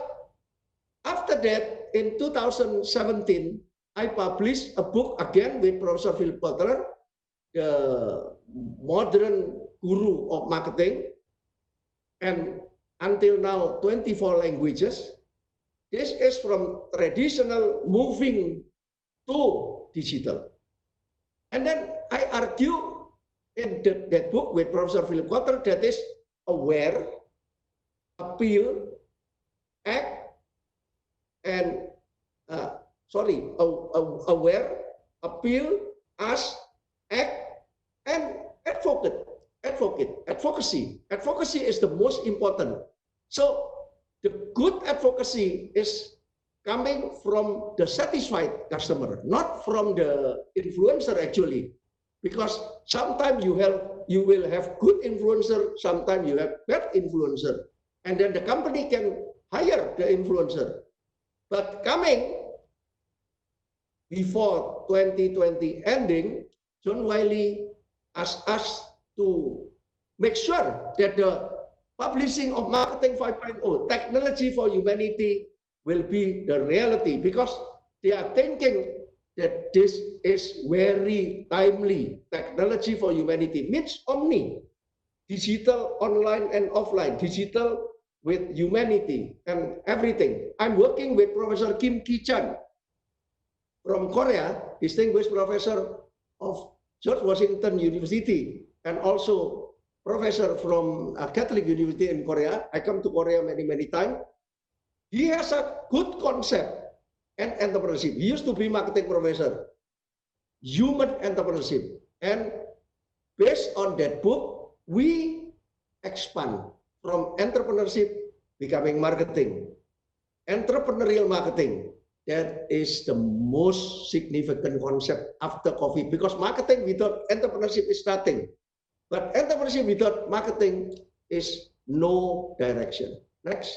after that, in 2017, I published a book again with Professor Philip Kotler, the modern guru of marketing, and until now 24 languages. This is from traditional moving to digital. And then I argue in that book with Professor Philip Kotler that is aware, appeal, act, and aware, appeal, ask, act, and advocacy. Advocacy is the most important. So the good advocacy is coming from the satisfied customer, not from the influencer actually, because sometimes you will have good influencer, sometimes you have bad influencer, and then the company can hire the influencer. But coming before 2020 ending, John Wiley asked us to make sure that the publishing of Marketing 5.0, technology for humanity, will be the reality, because they are thinking that this is very timely. Technology for humanity means omni, digital, online and offline, digital with humanity and everything. I'm working with Professor Kim Ki-chan from Korea, distinguished professor of George Washington University, and also professor from Catholic University in Korea. I come to Korea many times. He has a good concept and entrepreneurship. He used to be marketing professor, human entrepreneurship. And based on that book, we expand from entrepreneurship becoming marketing, entrepreneurial marketing, that is the most significant concept after COVID, because marketing without entrepreneurship is nothing. But entrepreneurship without marketing is no direction. Next.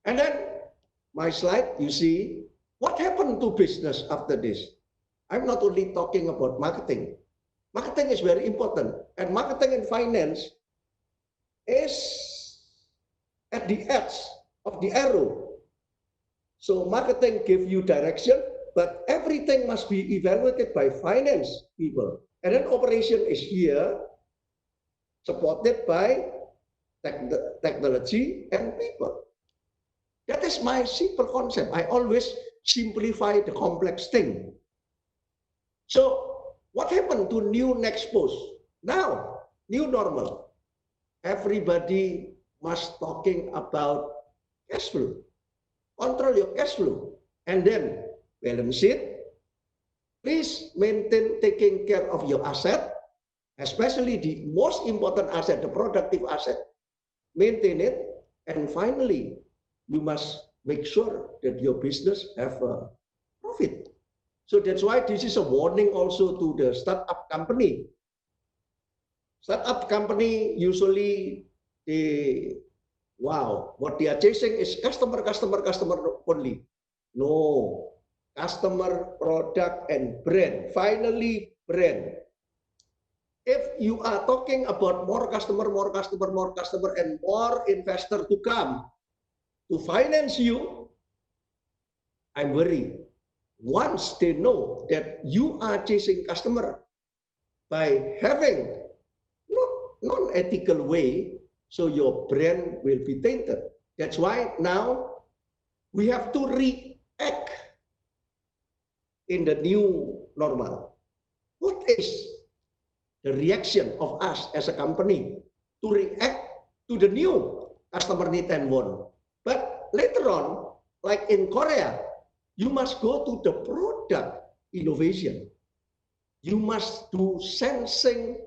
And then my slide, you see, what happened to business after this? I'm not only talking about marketing. Marketing is very important. And marketing and finance is at the edge of the arrow. So marketing gives you direction, but everything must be evaluated by finance people. And then operation is here, supported by technology and people. That is my simple concept. I always simplify the complex thing. So what happened to new next post? Now, new normal. Everybody must talking about cash flow. Control your cash flow. And then balance sheet. Please maintain taking care of your asset, especially the most important asset, the productive asset. Maintain it. And finally, you must make sure that your business have a profit. So that's why this is a warning also to the startup company. Startup company usually what they are chasing is customer only. No, customer, product, and brand. Finally, brand. If you are talking about more customer, and more investor to come to finance you, I'm worried. Once they know that you are chasing customer by having non-ethical way, so your brand will be tainted. That's why now we have to react in the new normal. What is the reaction of us as a company to react to the new customer need and want? But later on, like in Korea, you must go to the product innovation. You must do sensing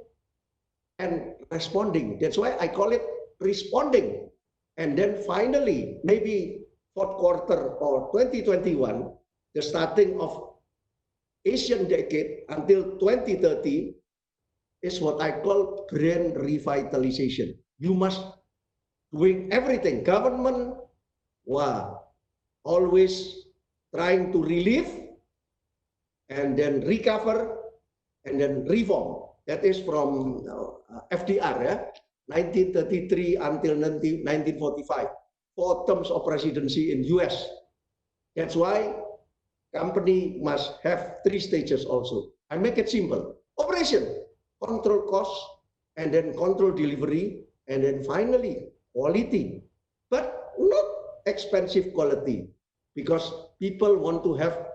and responding. That's why I call it responding. And then finally, maybe fourth quarter or 2021, the starting of Asian decade until 2030 is what I call brand revitalization. You must doing everything. Government, always trying to relieve and then recover and then reform. That is from FDR, 1933 until 1945, 4 terms of presidency in US. That's why company must have 3 stages also. I make it simple. Operation, control cost, and then control delivery, and then finally quality, but not expensive quality, because people want to have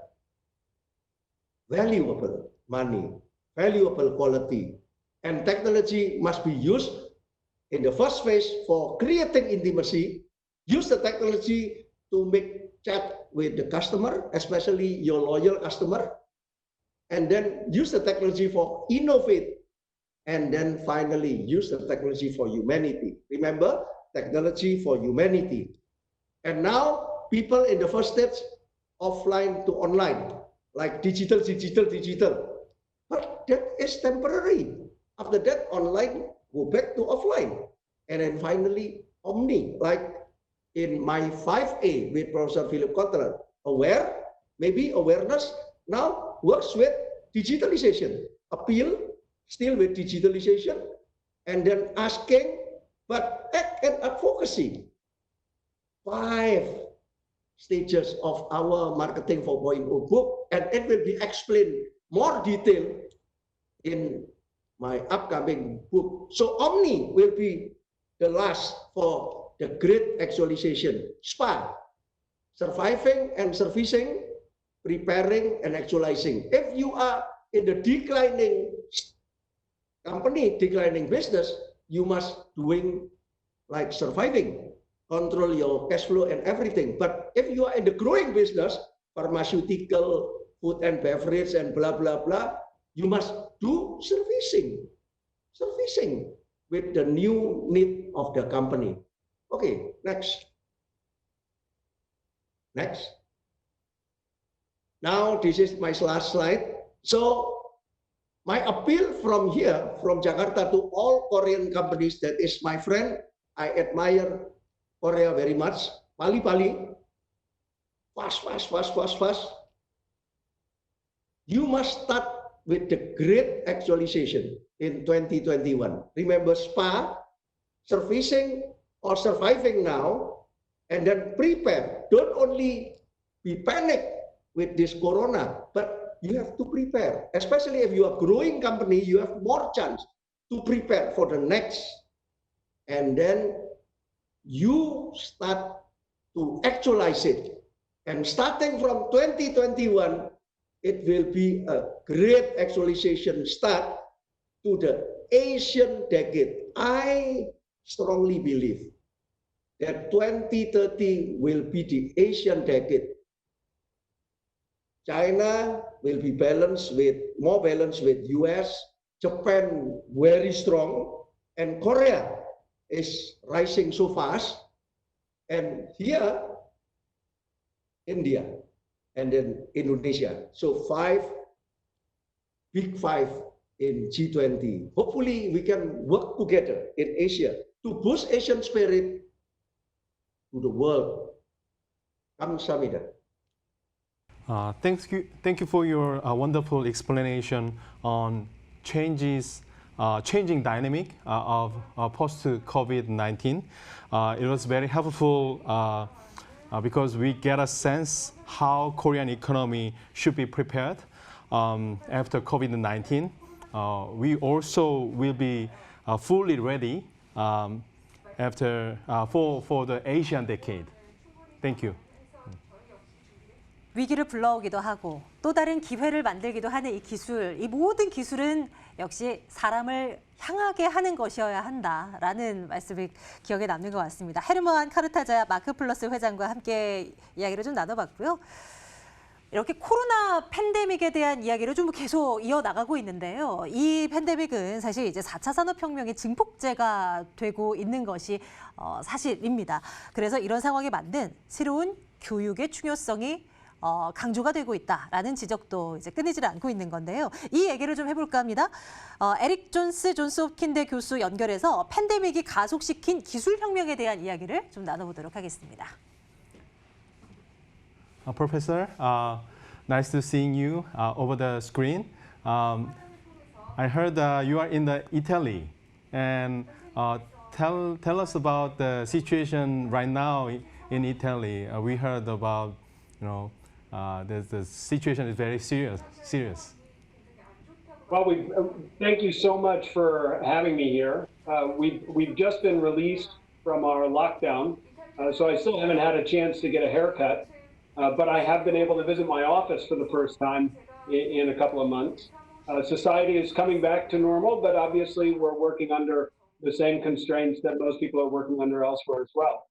valuable money, valuable quality, and technology must be used in the first phase for creating intimacy. Use the technology to make chat with the customer, especially your loyal customer, and then use the technology for innovate, and then finally use the technology for humanity. Remember, technology for humanity. And now people in the first steps, offline to online, like digital. But that is temporary. After that, online, go back to offline. And then finally, omni, like in my 5A with Professor Philip Kotler, maybe awareness now works with digitalization. Appeal, still with digitalization, and then asking, but act and advocacy. 5 stages of our Marketing 4.0 book, and it will be explained more detail in my upcoming book. So Omni will be the last for the great actualization. SPA, surviving and servicing, preparing and actualizing. If you are in the declining company, declining business, you must doing like surviving, control your cash flow and everything. But if you are in the growing business, pharmaceutical, food and beverage and blah, blah, blah, you must do servicing with the new need of the company. Okay, next. Next. Now, this is my last slide. So, my appeal from here, from Jakarta, to all Korean companies, that is my friend. I admire Korea very much. Pali, fast. You must start with the great actualization in 2021. Remember SPA, servicing or surviving now, and then prepare. Don't only be panicked with this corona, but you have to prepare. Especially if you are a growing company, you have more chance to prepare for the next. And then you start to actualize it. And starting from 2021, it will be a great actualization start to the Asian decade. I strongly believe that 2030 will be the Asian decade. China will be more balanced with US, Japan very strong, and Korea is rising so fast. And here, India, and then Indonesia. So big five in G20. Hopefully we can work together in Asia to boost Asian spirit to the world. Kamsahamnida. Thank you for your wonderful explanation on changing dynamic of post-COVID-19. It was very helpful because we get a sense how Korean economy should be prepared after COVID-19. We also will be fully ready for the Asian decade. Thank you. 위기를 불러오기도 하고 또 다른 기회를 만들기도 하는 이 기술, 이 모든 기술은 역시 사람을 향하게 하는 것이어야 한다라는 말씀이 기억에 남는 것 같습니다. 헤르만 카르타자 마크플러스 회장과 함께 이야기를 좀 나눠봤고요. 이렇게 코로나 팬데믹에 대한 이야기를 좀 계속 이어나가고 있는데요. 이 팬데믹은 사실 이제 4차 산업혁명의 증폭제가 되고 있는 것이 사실입니다. 그래서 이런 상황에 맞는 새로운 교육의 중요성이 강조가 되고 있다라는 지적도 이제 끊이질 않고 있는 건데요. 이 얘기를 좀 해볼까 합니다. 에릭 존스 존스홉킨대 교수 연결해서 팬데믹이 가속시킨 기술혁명에 대한 이야기를 좀 나눠보도록 하겠습니다. Professor, nice to seeing you over the screen. I heard you are in Italy, and tell us about the situation right now in Italy. We heard about, the situation is very serious. Well, thank you so much for having me here. We've just been released from our lockdown, so I still haven't had a chance to get a haircut. But I have been able to visit my office for the first time in a couple of months. Society is coming back to normal, but obviously we're working under the same constraints that most people are working under elsewhere as well.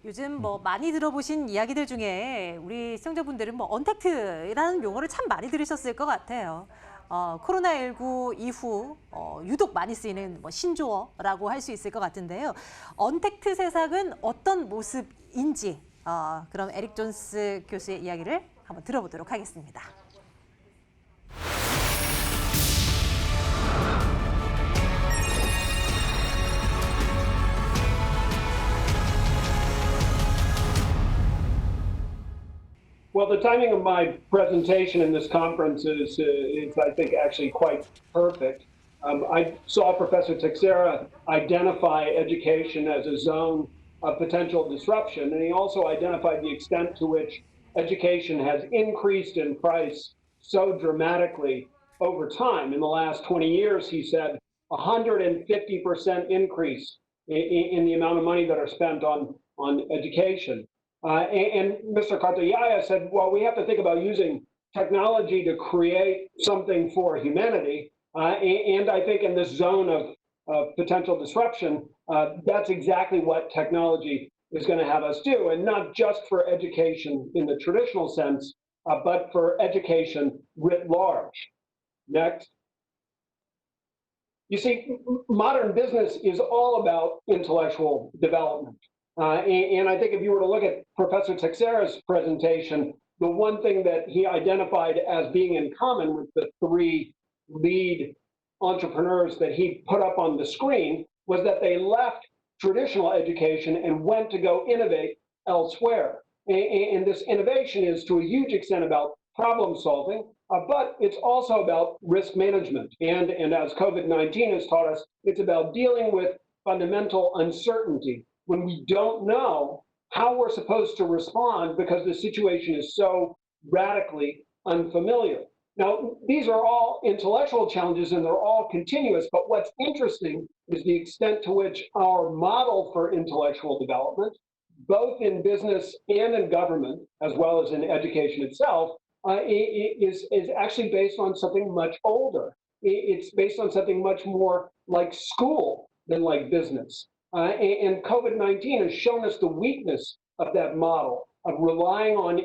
요즘 많이 들어보신 이야기들 중에 우리 시청자분들은 언택트라는 용어를 참 많이 들으셨을 것 같아요. 코로나19 이후 유독 많이 쓰이는 신조어라고 할 수 있을 것 같은데요. 언택트 세상은 어떤 모습인지 그럼 에릭 존스 교수의 이야기를 한번 들어보도록 하겠습니다. Well, the timing of my presentation in this conference is I think, actually quite perfect. I saw Professor Teixeira identify education as a zone of potential disruption, and he also identified the extent to which education has increased in price so dramatically over time. In the last 20 years, he said, 150% increase in the amount of money that are spent on education. And Mr. Kartayaya said, well, we have to think about using technology to create something for humanity. And I think in this zone of potential disruption, that's exactly what technology is going to have us do, and not just for education in the traditional sense, but for education writ large. Next. You see, modern business is all about intellectual development. And I think if you were to look at Professor Teixeira's presentation, the one thing that he identified as being in common with the three lead entrepreneurs that he put up on the screen was that they left traditional education and went to go innovate elsewhere. And this innovation is to a huge extent about problem solving, but it's also about risk management. And as COVID-19 has taught us, it's about dealing with fundamental uncertainty when we don't know how we're supposed to respond because the situation is so radically unfamiliar. Now, these are all intellectual challenges and they're all continuous, but what's interesting is the extent to which our model for intellectual development, both in business and in government, as well as in education itself, is actually based on something much older. It's based on something much more like school than like business. And COVID-19 has shown us the weakness of that model of relying on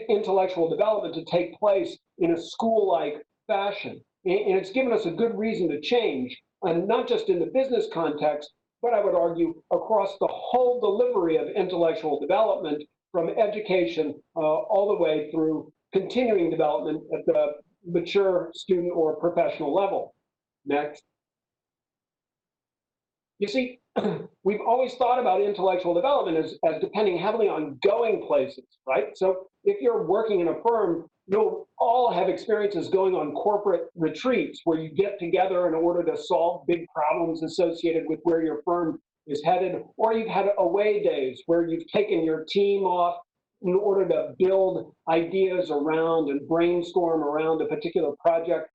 intellectual development to take place in a school-like fashion. And it's given us a good reason to change, and not just in the business context, but I would argue across the whole delivery of intellectual development from education all the way through continuing development at the mature student or professional level. Next. You see, we've always thought about intellectual development as depending heavily on going places, right? So if you're working in a firm, you'll all have experiences going on corporate retreats where you get together in order to solve big problems associated with where your firm is headed, or you've had away days where you've taken your team off in order to build ideas around and brainstorm around a particular project.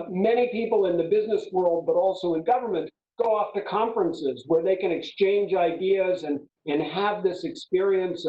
Many people in the business world, but also in government, go off to conferences where they can exchange ideas and have this experience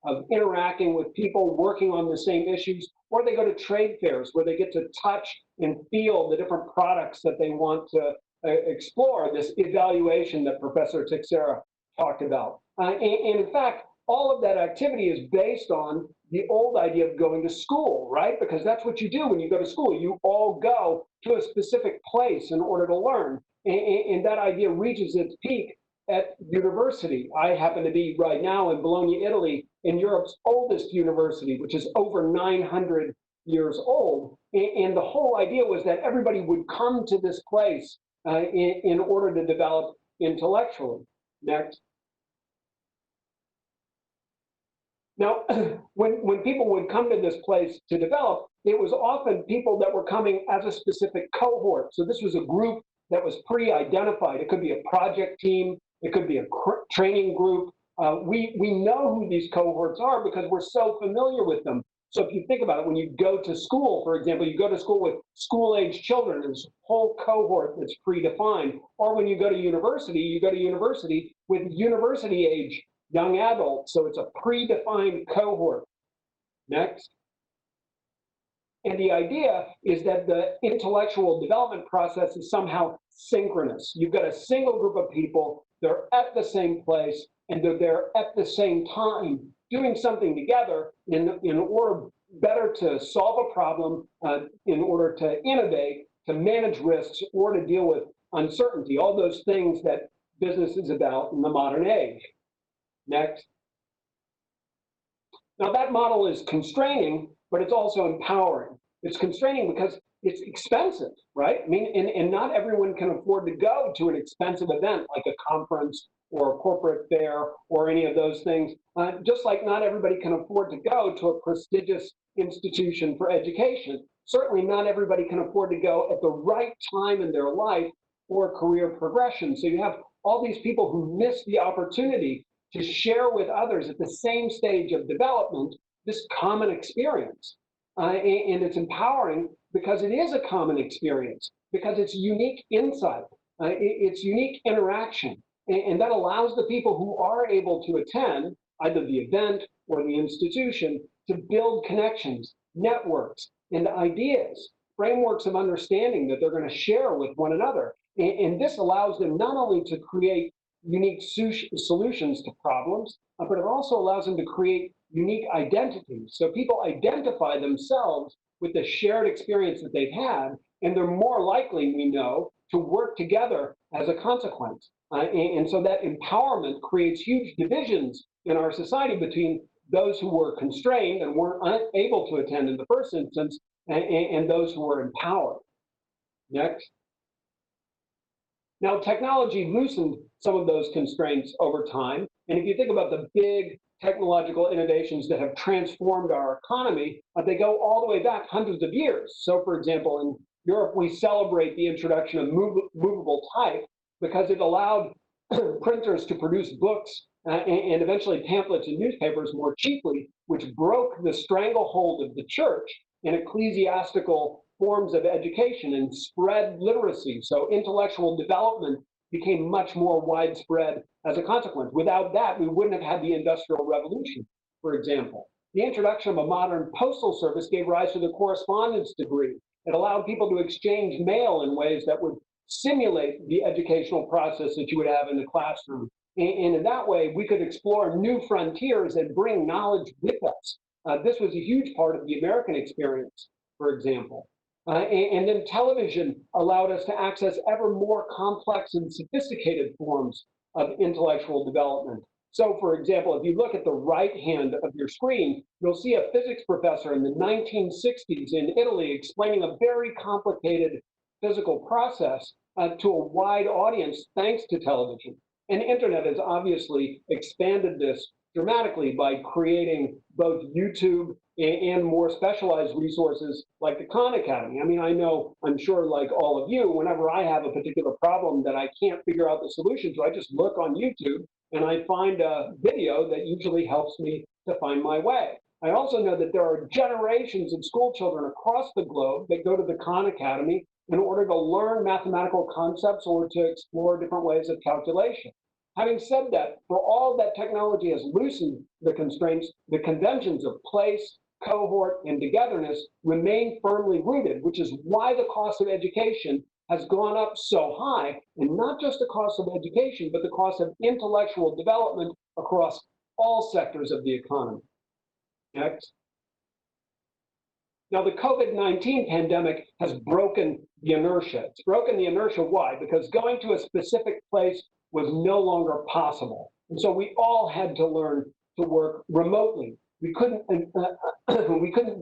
of interacting with people working on the same issues, or they go to trade fairs where they get to touch and feel the different products that they want to explore, this evaluation that Professor Teixeira talked about. And in fact, all of that activity is based on the old idea of going to school, right? Because that's what you do when you go to school. You all go to a specific place in order to learn. And that idea reaches its peak at university. I happen to be right now in Bologna, Italy, in Europe's oldest university, which is over 900 years old. And the whole idea was that everybody would come to this place in order to develop intellectually. Next. Now, when people would come to this place to develop, it was often people that were coming as a specific cohort. So this was a group that was pre-identified. It could be a project team. It could be a training group. We know who these cohorts are because we're so familiar with them. So if you think about it, when you go to school, for example, you go to school with school-age children, there's a whole cohort that's predefined. Or when you go to university with university-age young adults. So it's a predefined cohort. Next. And the idea is that the intellectual development process is somehow synchronous. You've got a single group of people, they're at the same place, and they're there at the same time, doing something together in order better to solve a problem, in order to innovate, to manage risks, or to deal with uncertainty, all those things that business is about in the modern age. Next. Now that model is constraining, but it's also empowering. It's constraining because it's expensive, right? I mean, and not everyone can afford to go to an expensive event like a conference or a corporate fair or any of those things, just like not everybody can afford to go to a prestigious institution for education. Certainly not everybody can afford to go at the right time in their life for career progression. So you have all these people who miss the opportunity to share with others at the same stage of development this common experience. And it's empowering because it is a common experience, because it's unique insight, it's unique interaction. And that allows the people who are able to attend either the event or the institution to build connections, networks, and ideas, frameworks of understanding that they're going to share with one another. And this allows them not only to create unique solutions to problems, but it also allows them to create unique identities. So people identify themselves with the shared experience that they've had, and they're more likely, we know, to work together as a consequence. And so that empowerment creates huge divisions in our society between those who were constrained and weren't able to attend in the first instance and those who were empowered. Next. Now, technology loosened some of those constraints over time. And if you think about the big technological innovations that have transformed our economy, they go all the way back hundreds of years. So, for example, in Europe, we celebrate the introduction of movable type because it allowed printers to produce books and eventually pamphlets and newspapers more cheaply, which broke the stranglehold of the church in ecclesiastical forms of education and spread literacy. So intellectual development became much more widespread as a consequence. Without that, we wouldn't have had the Industrial Revolution, for example. The introduction of a modern postal service gave rise to the correspondence degree. It allowed people to exchange mail in ways that would simulate the educational process that you would have in the classroom. And in that way, we could explore new frontiers and bring knowledge with us. This was a huge part of the American experience, for example. And then television allowed us to access ever more complex and sophisticated forms of intellectual development. So, for example, if you look at the right hand of your screen, you'll see a physics professor in the 1960s in Italy explaining a very complicated physical process to a wide audience thanks to television. And internet has obviously expanded this dramatically by creating both YouTube and more specialized resources like the Khan Academy. I mean, I'm sure like all of you, whenever I have a particular problem that I can't figure out the solution to, I just look on YouTube and I find a video that usually helps me to find my way. I also know that there are generations of school children across the globe that go to the Khan Academy in order to learn mathematical concepts or to explore different ways of calculation. Having said that, for all that technology has loosened the constraints, the conventions of place, cohort, and togetherness remain firmly rooted, which is why the cost of education has gone up so high, and not just the cost of education, but the cost of intellectual development across all sectors of the economy. Next. Now, the COVID-19 pandemic has broken the inertia. It's broken the inertia. Why? Because going to a specific place was no longer possible. And so we all had to learn to work remotely. We couldn't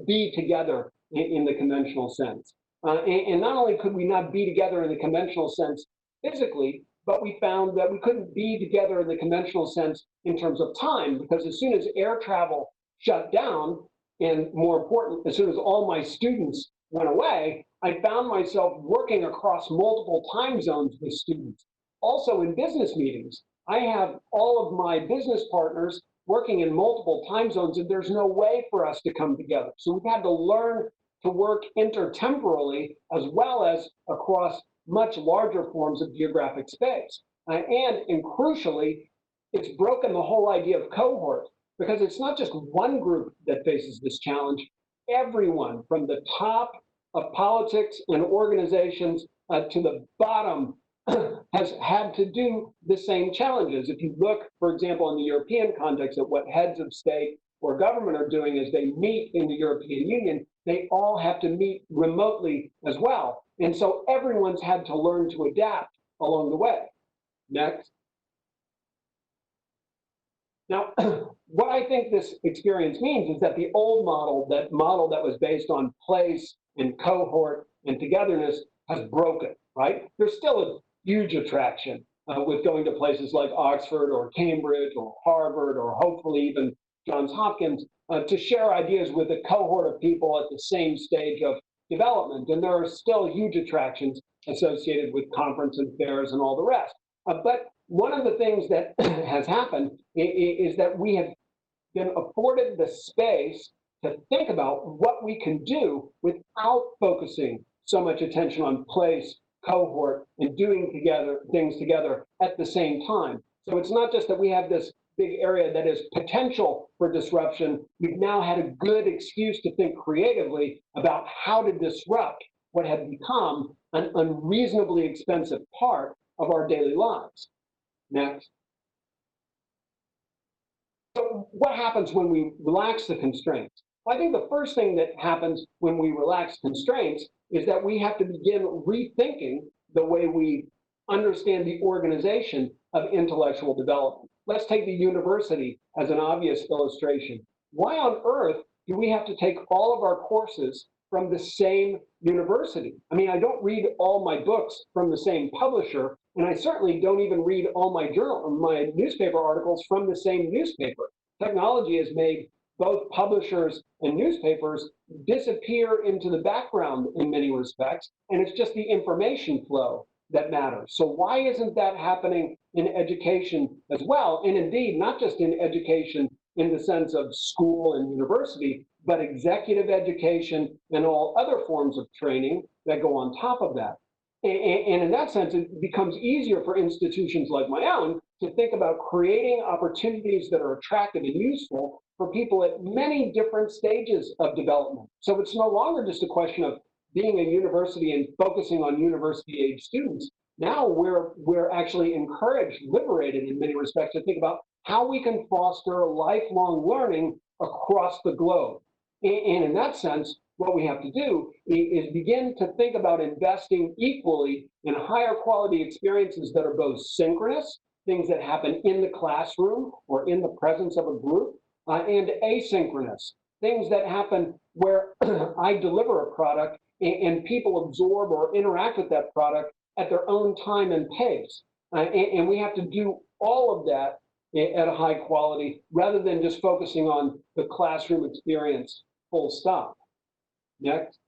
be together in the conventional sense. And not only could we not be together in the conventional sense physically, but we found that we couldn't be together in the conventional sense in terms of time, because as soon as air travel shut down, and more important, as soon as all my students went away, I found myself working across multiple time zones with students. Also in business meetings, I have all of my business partners working in multiple time zones, and there's no way for us to come together. So we've had to learn to work intertemporally as well as across much larger forms of geographic space. And crucially, it's broken the whole idea of cohort, because it's not just one group that faces this challenge. Everyone from the top of politics and organizations to the bottom has had to do the same challenges. If you look, for example, in the European context at what heads of state or government are doing as they meet in the European Union, they all have to meet remotely as well. And so everyone's had to learn to adapt along the way. Next. Now, what I think this experience means is that the old model, that was based on place and cohort and togetherness, has broken, right? There's still a huge attraction with going to places like Oxford or Cambridge or Harvard or hopefully even Johns Hopkins to share ideas with a cohort of people at the same stage of development. And there are still huge attractions associated with conference and fairs and all the rest. But one of the things that has happened is that we have been afforded the space to think about what we can do without focusing so much attention on place, cohort, and doing things together at the same time. So it's not just that we have this big area that is potential for disruption. We've now had a good excuse to think creatively about how to disrupt what had become an unreasonably expensive part of our daily lives. Next. So what happens when we relax the constraints? Well, I think the first thing that happens when we relax constraints is that we have to begin rethinking the way we understand the organization of intellectual development. Let's take the university as an obvious illustration. Why on earth do we have to take all of our courses from the same university? I mean, I don't read all my books from the same publisher, and I certainly don't even read all my newspaper articles from the same newspaper. Technology has made both publishers and newspapers disappear into the background in many respects, and it's just the information flow that matters. So why isn't that happening in education as well? And indeed, not just in education in the sense of school and university, but executive education and all other forms of training that go on top of that. And in that sense, it becomes easier for institutions like my own to think about creating opportunities that are attractive and useful for people at many different stages of development. So it's no longer just a question of being a university and focusing on university-age students. Now we're actually encouraged, liberated in many respects, to think about how we can foster lifelong learning across the globe. And in that sense, what we have to do is begin to think about investing equally in higher quality experiences that are both synchronous, things that happen in the classroom or in the presence of a group, and asynchronous, things that happen where I deliver a product and people absorb or interact with that product at their own time and pace. And we have to do all of that at a high quality rather than just focusing on the classroom experience, full stop. Next.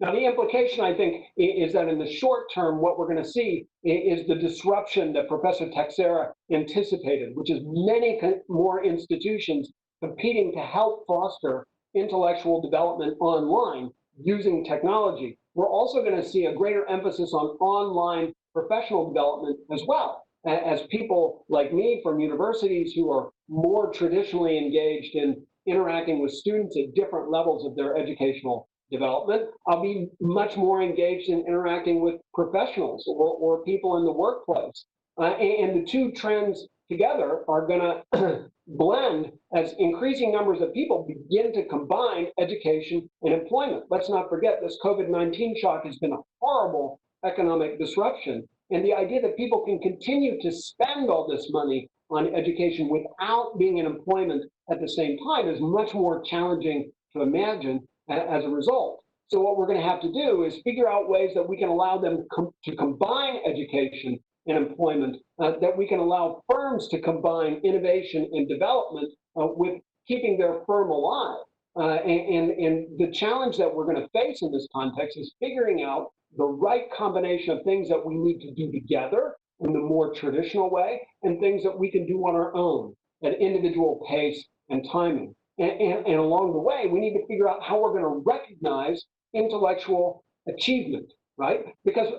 Now, the implication, I think, is that in the short term, what we're going to see is the disruption that Professor Teixeira anticipated, which is many more institutions competing to help foster intellectual development online using technology. We're also going to see a greater emphasis on online professional development as well, as people like me from universities who are more traditionally engaged in interacting with students at different levels of their educational development. I'll be much more engaged in interacting with professionals or people in the workplace. And the two trends together are going to blend as increasing numbers of people begin to combine education and employment. Let's not forget this COVID-19 shock has been a horrible economic disruption. And the idea that people can continue to spend all this money on education without being in employment at the same time is much more challenging to imagine as a result. So what we're going to have to do is figure out ways that we can allow them to combine education and employment, that we can allow firms to combine innovation and development with keeping their firm alive. And the challenge that we're going to face in this context is figuring out the right combination of things that we need to do together in the more traditional way and things that we can do on our own at individual pace and timing. And along the way, we need to figure out how we're going to recognize intellectual achievement, right? Because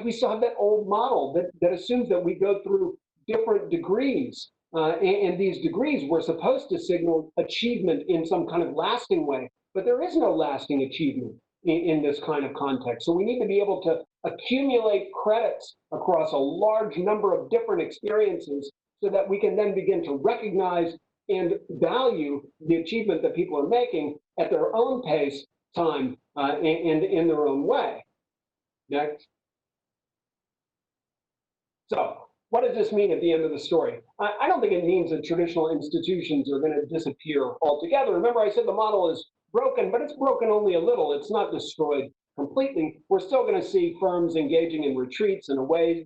we still have that old model that assumes that we go through different degrees. And these degrees were supposed to signal achievement in some kind of lasting way, but there is no lasting achievement in this kind of context. So we need to be able to accumulate credits across a large number of different experiences so that we can then begin to recognize and value the achievement that people are making at their own pace, time, and in their own way. Next. So what does this mean at the end of the story? I don't think it means that traditional institutions are going to disappear altogether. Remember, I said the model is broken, but it's broken only a little. It's not destroyed completely. We're still going to see firms engaging in retreats and away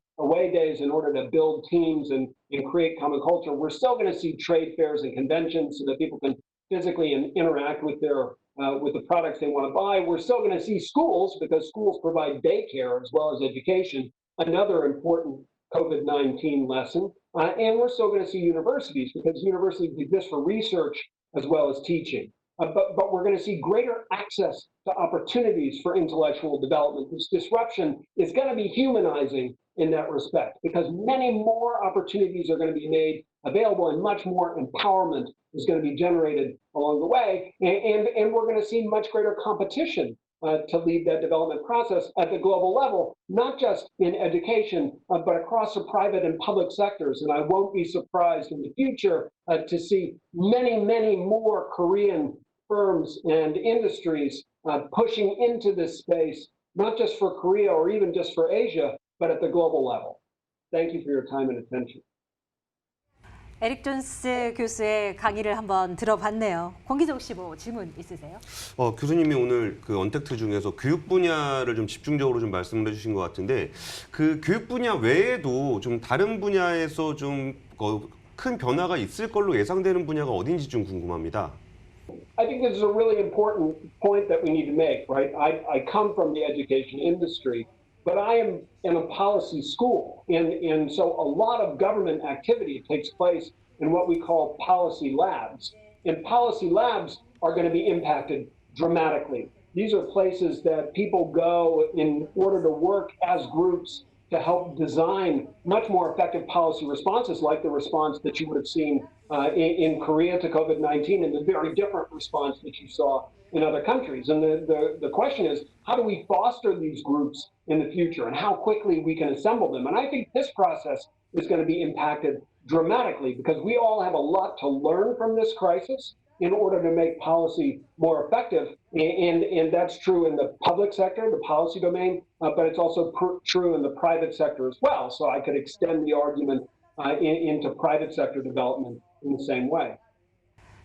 days in order to build teams and create common culture. We're still going to see trade fairs and conventions so that people can physically interact with the products they want to buy. We're still going to see schools because schools provide daycare as well as education, another important COVID-19 lesson. And we're still going to see universities because universities exist for research as well as teaching. But we're going to see greater access to opportunities for intellectual development. This disruption is going to be humanizing in that respect because many more opportunities are going to be made available and much more empowerment is going to be generated along the way. And we're going to see much greater competition to lead that development process at the global level, not just in education, but across the private and public sectors. And I won't be surprised in the future to see many, many more Korean firms and industries pushing into this space not just for Korea or even just for Asia, but at the global level. Thank you for your time and attention. 에릭 존스 교수의 강의를 한번 들어봤네요. 권기정 씨 뭐 질문 있으세요? 교수님이 오늘 그 언택트 중에서 교육 분야를 좀 집중적으로 좀 말씀을 해주신 것 같은데 그 교육 분야 외에도 좀 다른 분야에서 좀 큰 변화가 있을 걸로 예상되는 분야가 어딘지 좀 궁금합니다. I think this is a really important point that we need to make, right? I come from the education industry, but I am in a policy school. And so a lot of government activity takes place in what we call policy labs. And policy labs are going to be impacted dramatically. These are places that people go in order to work as groups to help design much more effective policy responses, like the response that you would have seen in Korea to COVID-19 and the very different response that you saw in other countries. And the question is, how do we foster these groups in the future and how quickly we can assemble them? And I think this process is going to be impacted dramatically because we all have a lot to learn from this crisis in order to make policy more effective. And that's true in the public sector, the policy domain, but it's also true in the private sector as well. So I could extend the argument into private sector development in the same way.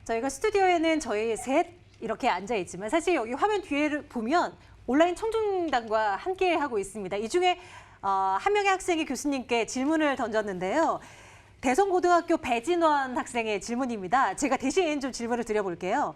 저희가 스튜디오에는 저희 셋 이렇게 앉아 있지만 사실 여기 화면 뒤를 보면 온라인 청중단과 함께 하고 있습니다. 이 중에 한 명의 학생이 교수님께 질문을 던졌는데요. 대성고등학교 배진원 학생의 질문입니다. 제가 대신 좀 질문을 드려볼게요.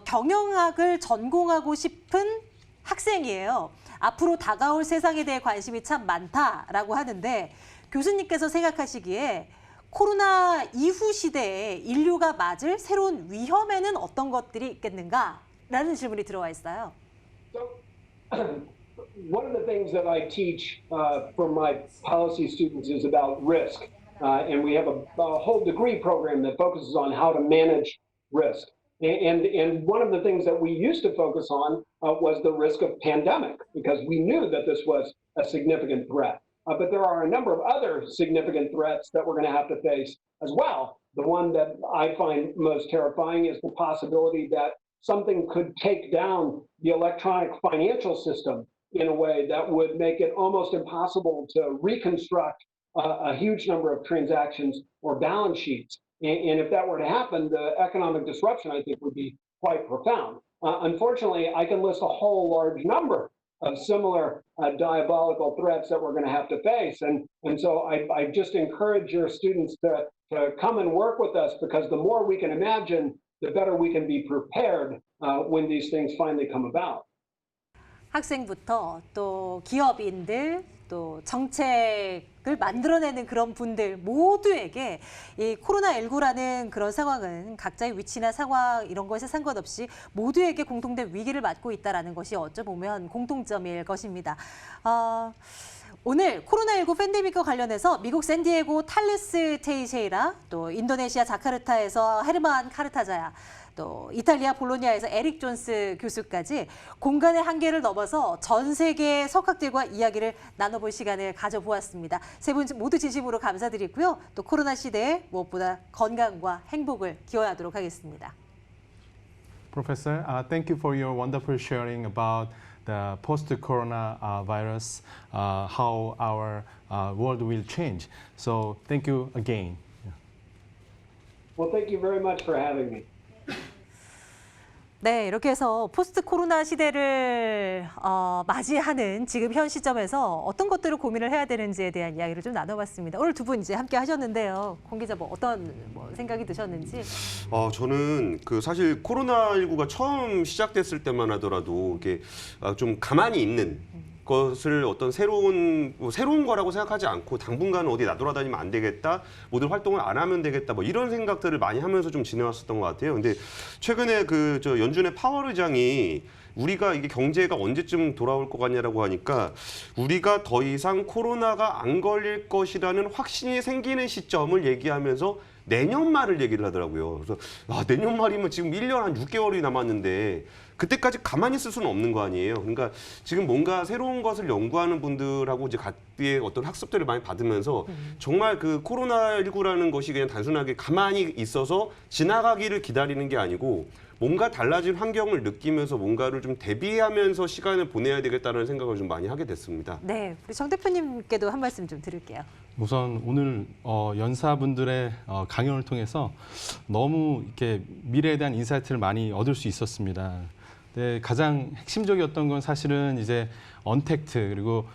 경영학을 전공하고 싶은 학생이에요. 앞으로 다가올 세상에 대해 관심이 참 많다라고 하는데 교수님께서 생각하시기에 코로나 이후 시대에 인류가 맞을 새로운 위험에는 어떤 것들이 있겠는가라는 질문이 들어와 있어요. One of the things that I teach for my policy students is about risk. And we have a whole degree program that focuses on how to manage risk. And one of the things that we used to focus on was the risk of pandemic, because we knew that this was a significant threat. But there are a number of other significant threats that we're going to have to face as well. The one that I find most terrifying is the possibility that something could take down the electronic financial system in a way that would make it almost impossible to reconstruct a huge number of transactions or balance sheets. And if that were to happen, the economic disruption, I think, would be quite profound. Unfortunately, I can list a whole large number of similar diabolical threats that we're going to have to face. And so I just encourage your students to come and work with us, because the more we can imagine, the better we can be prepared when these things finally come about. 학생부터 또 기업인들, 또 정책을 만들어내는 그런 분들 모두에게 이 코로나19라는 그런 상황은 각자의 위치나 상황 이런 것에 상관없이 모두에게 공통된 위기를 맞고 있다는 것이 어쩌보면 공통점일 것입니다. 오늘 코로나19 팬데믹과 관련해서 미국 샌디에고 탈레스 테이셰이라, 또 인도네시아 자카르타에서 헤르만 카르타자야, 또 이탈리아 볼로냐에서 에릭 존스 교수까지 공간의 한계를 넘어서 전 세계의 석학들과 이야기를 나눠볼 시간을 가져보았습니다. 세 분 모두 진심으로 감사드리고요. 또 코로나 시대에 무엇보다 건강과 행복을 기원하도록 하겠습니다. Professor, thank you for your wonderful sharing about the post-corona virus, how our world will change. So thank you again. Well, thank you very much for having me. 네, 이렇게 해서 포스트 코로나 시대를 맞이하는 지금 현 시점에서 어떤 것들을 고민을 해야 되는지에 대한 이야기를 좀 나눠봤습니다. 오늘 두 분 이제 함께 하셨는데요. 공 기자 어떤 생각이 드셨는지? 저는 사실 코로나19가 처음 시작됐을 때만 하더라도 이게 좀 가만히 있는 것을 어떤 새로운 거라고 생각하지 않고 당분간은 어디 나돌아다니면 안 되겠다, 모든 활동을 안 하면 되겠다, 이런 생각들을 많이 하면서 좀 지내왔었던 것 같아요. 근데 최근에 연준의 파월 의장이 우리가 이게 경제가 언제쯤 돌아올 것 같냐라고 하니까 우리가 더 이상 코로나가 안 걸릴 것이라는 확신이 생기는 시점을 얘기하면서 내년 말을 얘기를 하더라고요. 그래서 내년 말이면 지금 1년 한 6개월이 남았는데 그때까지 가만히 있을 수는 없는 거 아니에요. 그러니까 지금 뭔가 새로운 것을 연구하는 분들하고 이제 같이 어떤 학습들을 많이 받으면서 정말 그 코로나19라는 것이 그냥 단순하게 가만히 있어서 지나가기를 기다리는 게 아니고 뭔가 달라진 환경을 느끼면서 뭔가를 좀 대비하면서 시간을 보내야 되겠다는 생각을 좀 많이 하게 됐습니다. 네, 우리 정 대표님께도 한 말씀 좀 드릴게요. 우선 오늘 연사분들의 강연을 통해서 너무 이렇게 미래에 대한 인사이트를 많이 얻을 수 있었습니다. 네, 가장 핵심적이었던 건 사실은 이제 언택트 그리고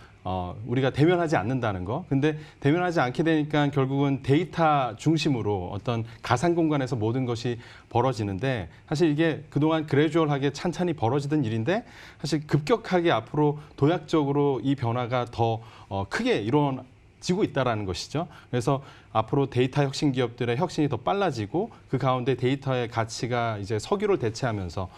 우리가 대면하지 않는다는 거. 근데 대면하지 않게 되니까 결국은 데이터 중심으로 어떤 가상 공간에서 모든 것이 벌어지는데 사실 이게 그동안 그래주얼하게 찬찬히 벌어지던 일인데 사실 급격하게 앞으로 도약적으로 이 변화가 더 크게 일어나지고 있다라는 것이죠. 그래서 앞으로 데이터 혁신 기업들의 혁신이 더 빨라지고 그 가운데 데이터의 가치가 이제 석유를 대체하면서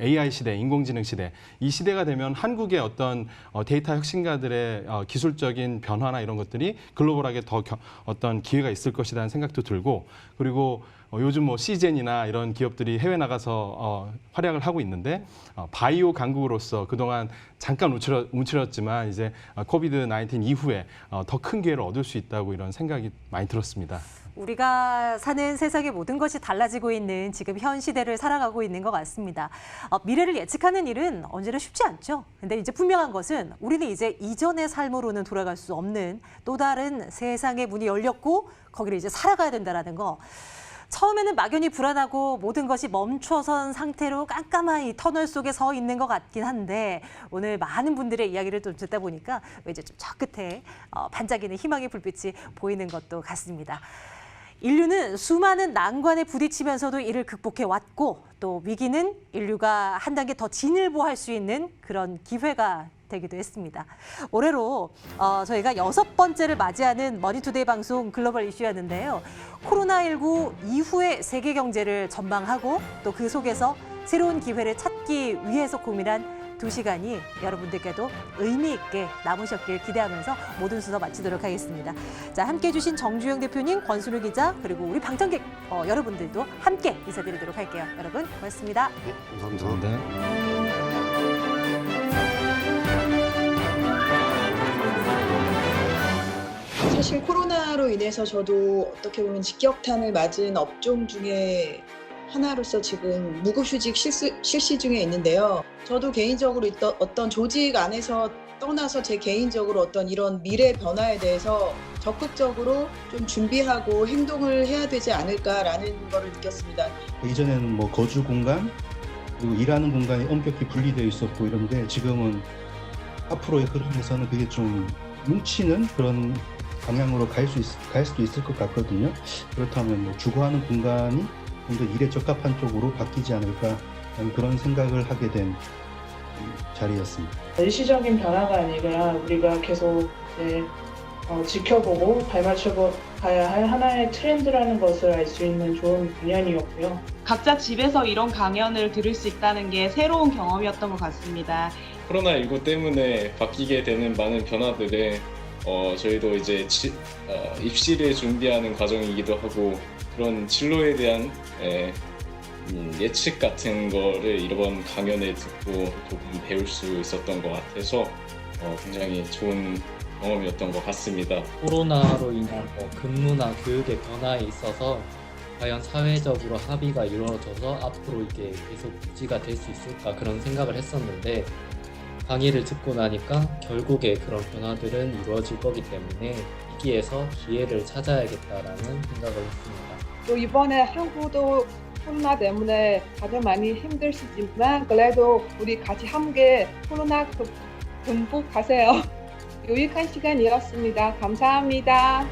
AI 시대, 인공지능 시대, 이 시대가 되면 한국의 어떤 데이터 혁신가들의 기술적인 변화나 이런 것들이 글로벌하게 더 어떤 기회가 있을 것이라는 생각도 들고 그리고 요즘 뭐 시젠이나 이런 기업들이 해외 나가서 활약을 하고 있는데 바이오 강국으로서 그동안 잠깐 움츠렸지만 이제 코비드-19 이후에 더 큰 기회를 얻을 수 있다고 이런 생각이 많이 들었습니다. 우리가 사는 세상의 모든 것이 달라지고 있는 지금 현 시대를 살아가고 있는 것 같습니다. 미래를 예측하는 일은 언제나 쉽지 않죠. 근데 이제 분명한 것은 우리는 이제 이전의 삶으로는 돌아갈 수 없는 또 다른 세상의 문이 열렸고 거기를 이제 살아가야 된다는 거. 처음에는 막연히 불안하고 모든 것이 멈춰선 상태로 깜깜한 이 터널 속에 서 있는 것 같긴 한데 오늘 많은 분들의 이야기를 좀 듣다 보니까 이제 좀 저 끝에 반짝이는 희망의 불빛이 보이는 것도 같습니다. 인류는 수많은 난관에 부딪히면서도 이를 극복해 왔고 또 위기는 인류가 한 단계 더 진일보할 수 있는 그런 기회가 되기도 했습니다. 올해로 저희가 6번째를 맞이하는 머니투데이 방송 글로벌 이슈였는데요. 코로나19 이후의 세계 경제를 전망하고 또 그 속에서 새로운 기회를 찾기 위해서 고민한 2시간이 여러분들께도 의미 있게 남으셨길 기대하면서 모든 순서 마치도록 하겠습니다. 자, 함께해 주신 정주영 대표님, 권순우 기자 그리고 우리 방청객 여러분들도 함께 인사드리도록 할게요. 여러분 고맙습니다. 네, 감사합니다. 사실 코로나로 인해서 저도 어떻게 보면 직격탄을 맞은 업종 중에 하나로서 지금 무급휴직 실시 중에 있는데요. 저도 개인적으로 어떤 조직 안에서 떠나서 제 개인적으로 어떤 이런 미래 변화에 대해서 적극적으로 좀 준비하고 행동을 해야 되지 않을까라는 거를 느꼈습니다. 이전에는 뭐 거주 공간 그리고 일하는 공간이 엄격히 분리되어 있었고 이런데 지금은 앞으로의 흐름에서는 그게 좀 뭉치는 그런 방향으로 갈 수도 있을 것 같거든요. 그렇다면 뭐 주거하는 공간이 좀 더 일에 적합한 쪽으로 바뀌지 않을까 그런 생각을 하게 된 자리였습니다. 일시적인 변화가 아니라 우리가 계속 지켜보고 발맞춰 가야 할 하나의 트렌드라는 것을 알 수 있는 좋은 공연이었고요. 각자 집에서 이런 강연을 들을 수 있다는 게 새로운 경험이었던 것 같습니다. 코로나19 때문에 바뀌게 되는 많은 변화들에 저희도 이제 입시를 준비하는 과정이기도 하고 그런 진로에 대한 예측 같은 거를 이번 강연을 듣고 조금 배울 수 있었던 것 같아서 굉장히 좋은 경험이었던 것 같습니다. 코로나로 인한 근무나 교육의 변화에 있어서 과연 사회적으로 합의가 이루어져서 앞으로 이게 계속 유지가 될 수 있을까 그런 생각을 했었는데 강의를 듣고 나니까 결국에 그런 변화들은 이루어질 거기 때문에 위기에서 기회를 찾아야겠다라는 생각을 했습니다. 또 이번에 한국도 코로나 때문에 다들 많이 힘드시지만 그래도 우리 같이 함께 코로나 극복하세요. 유익한 시간이었습니다. 감사합니다.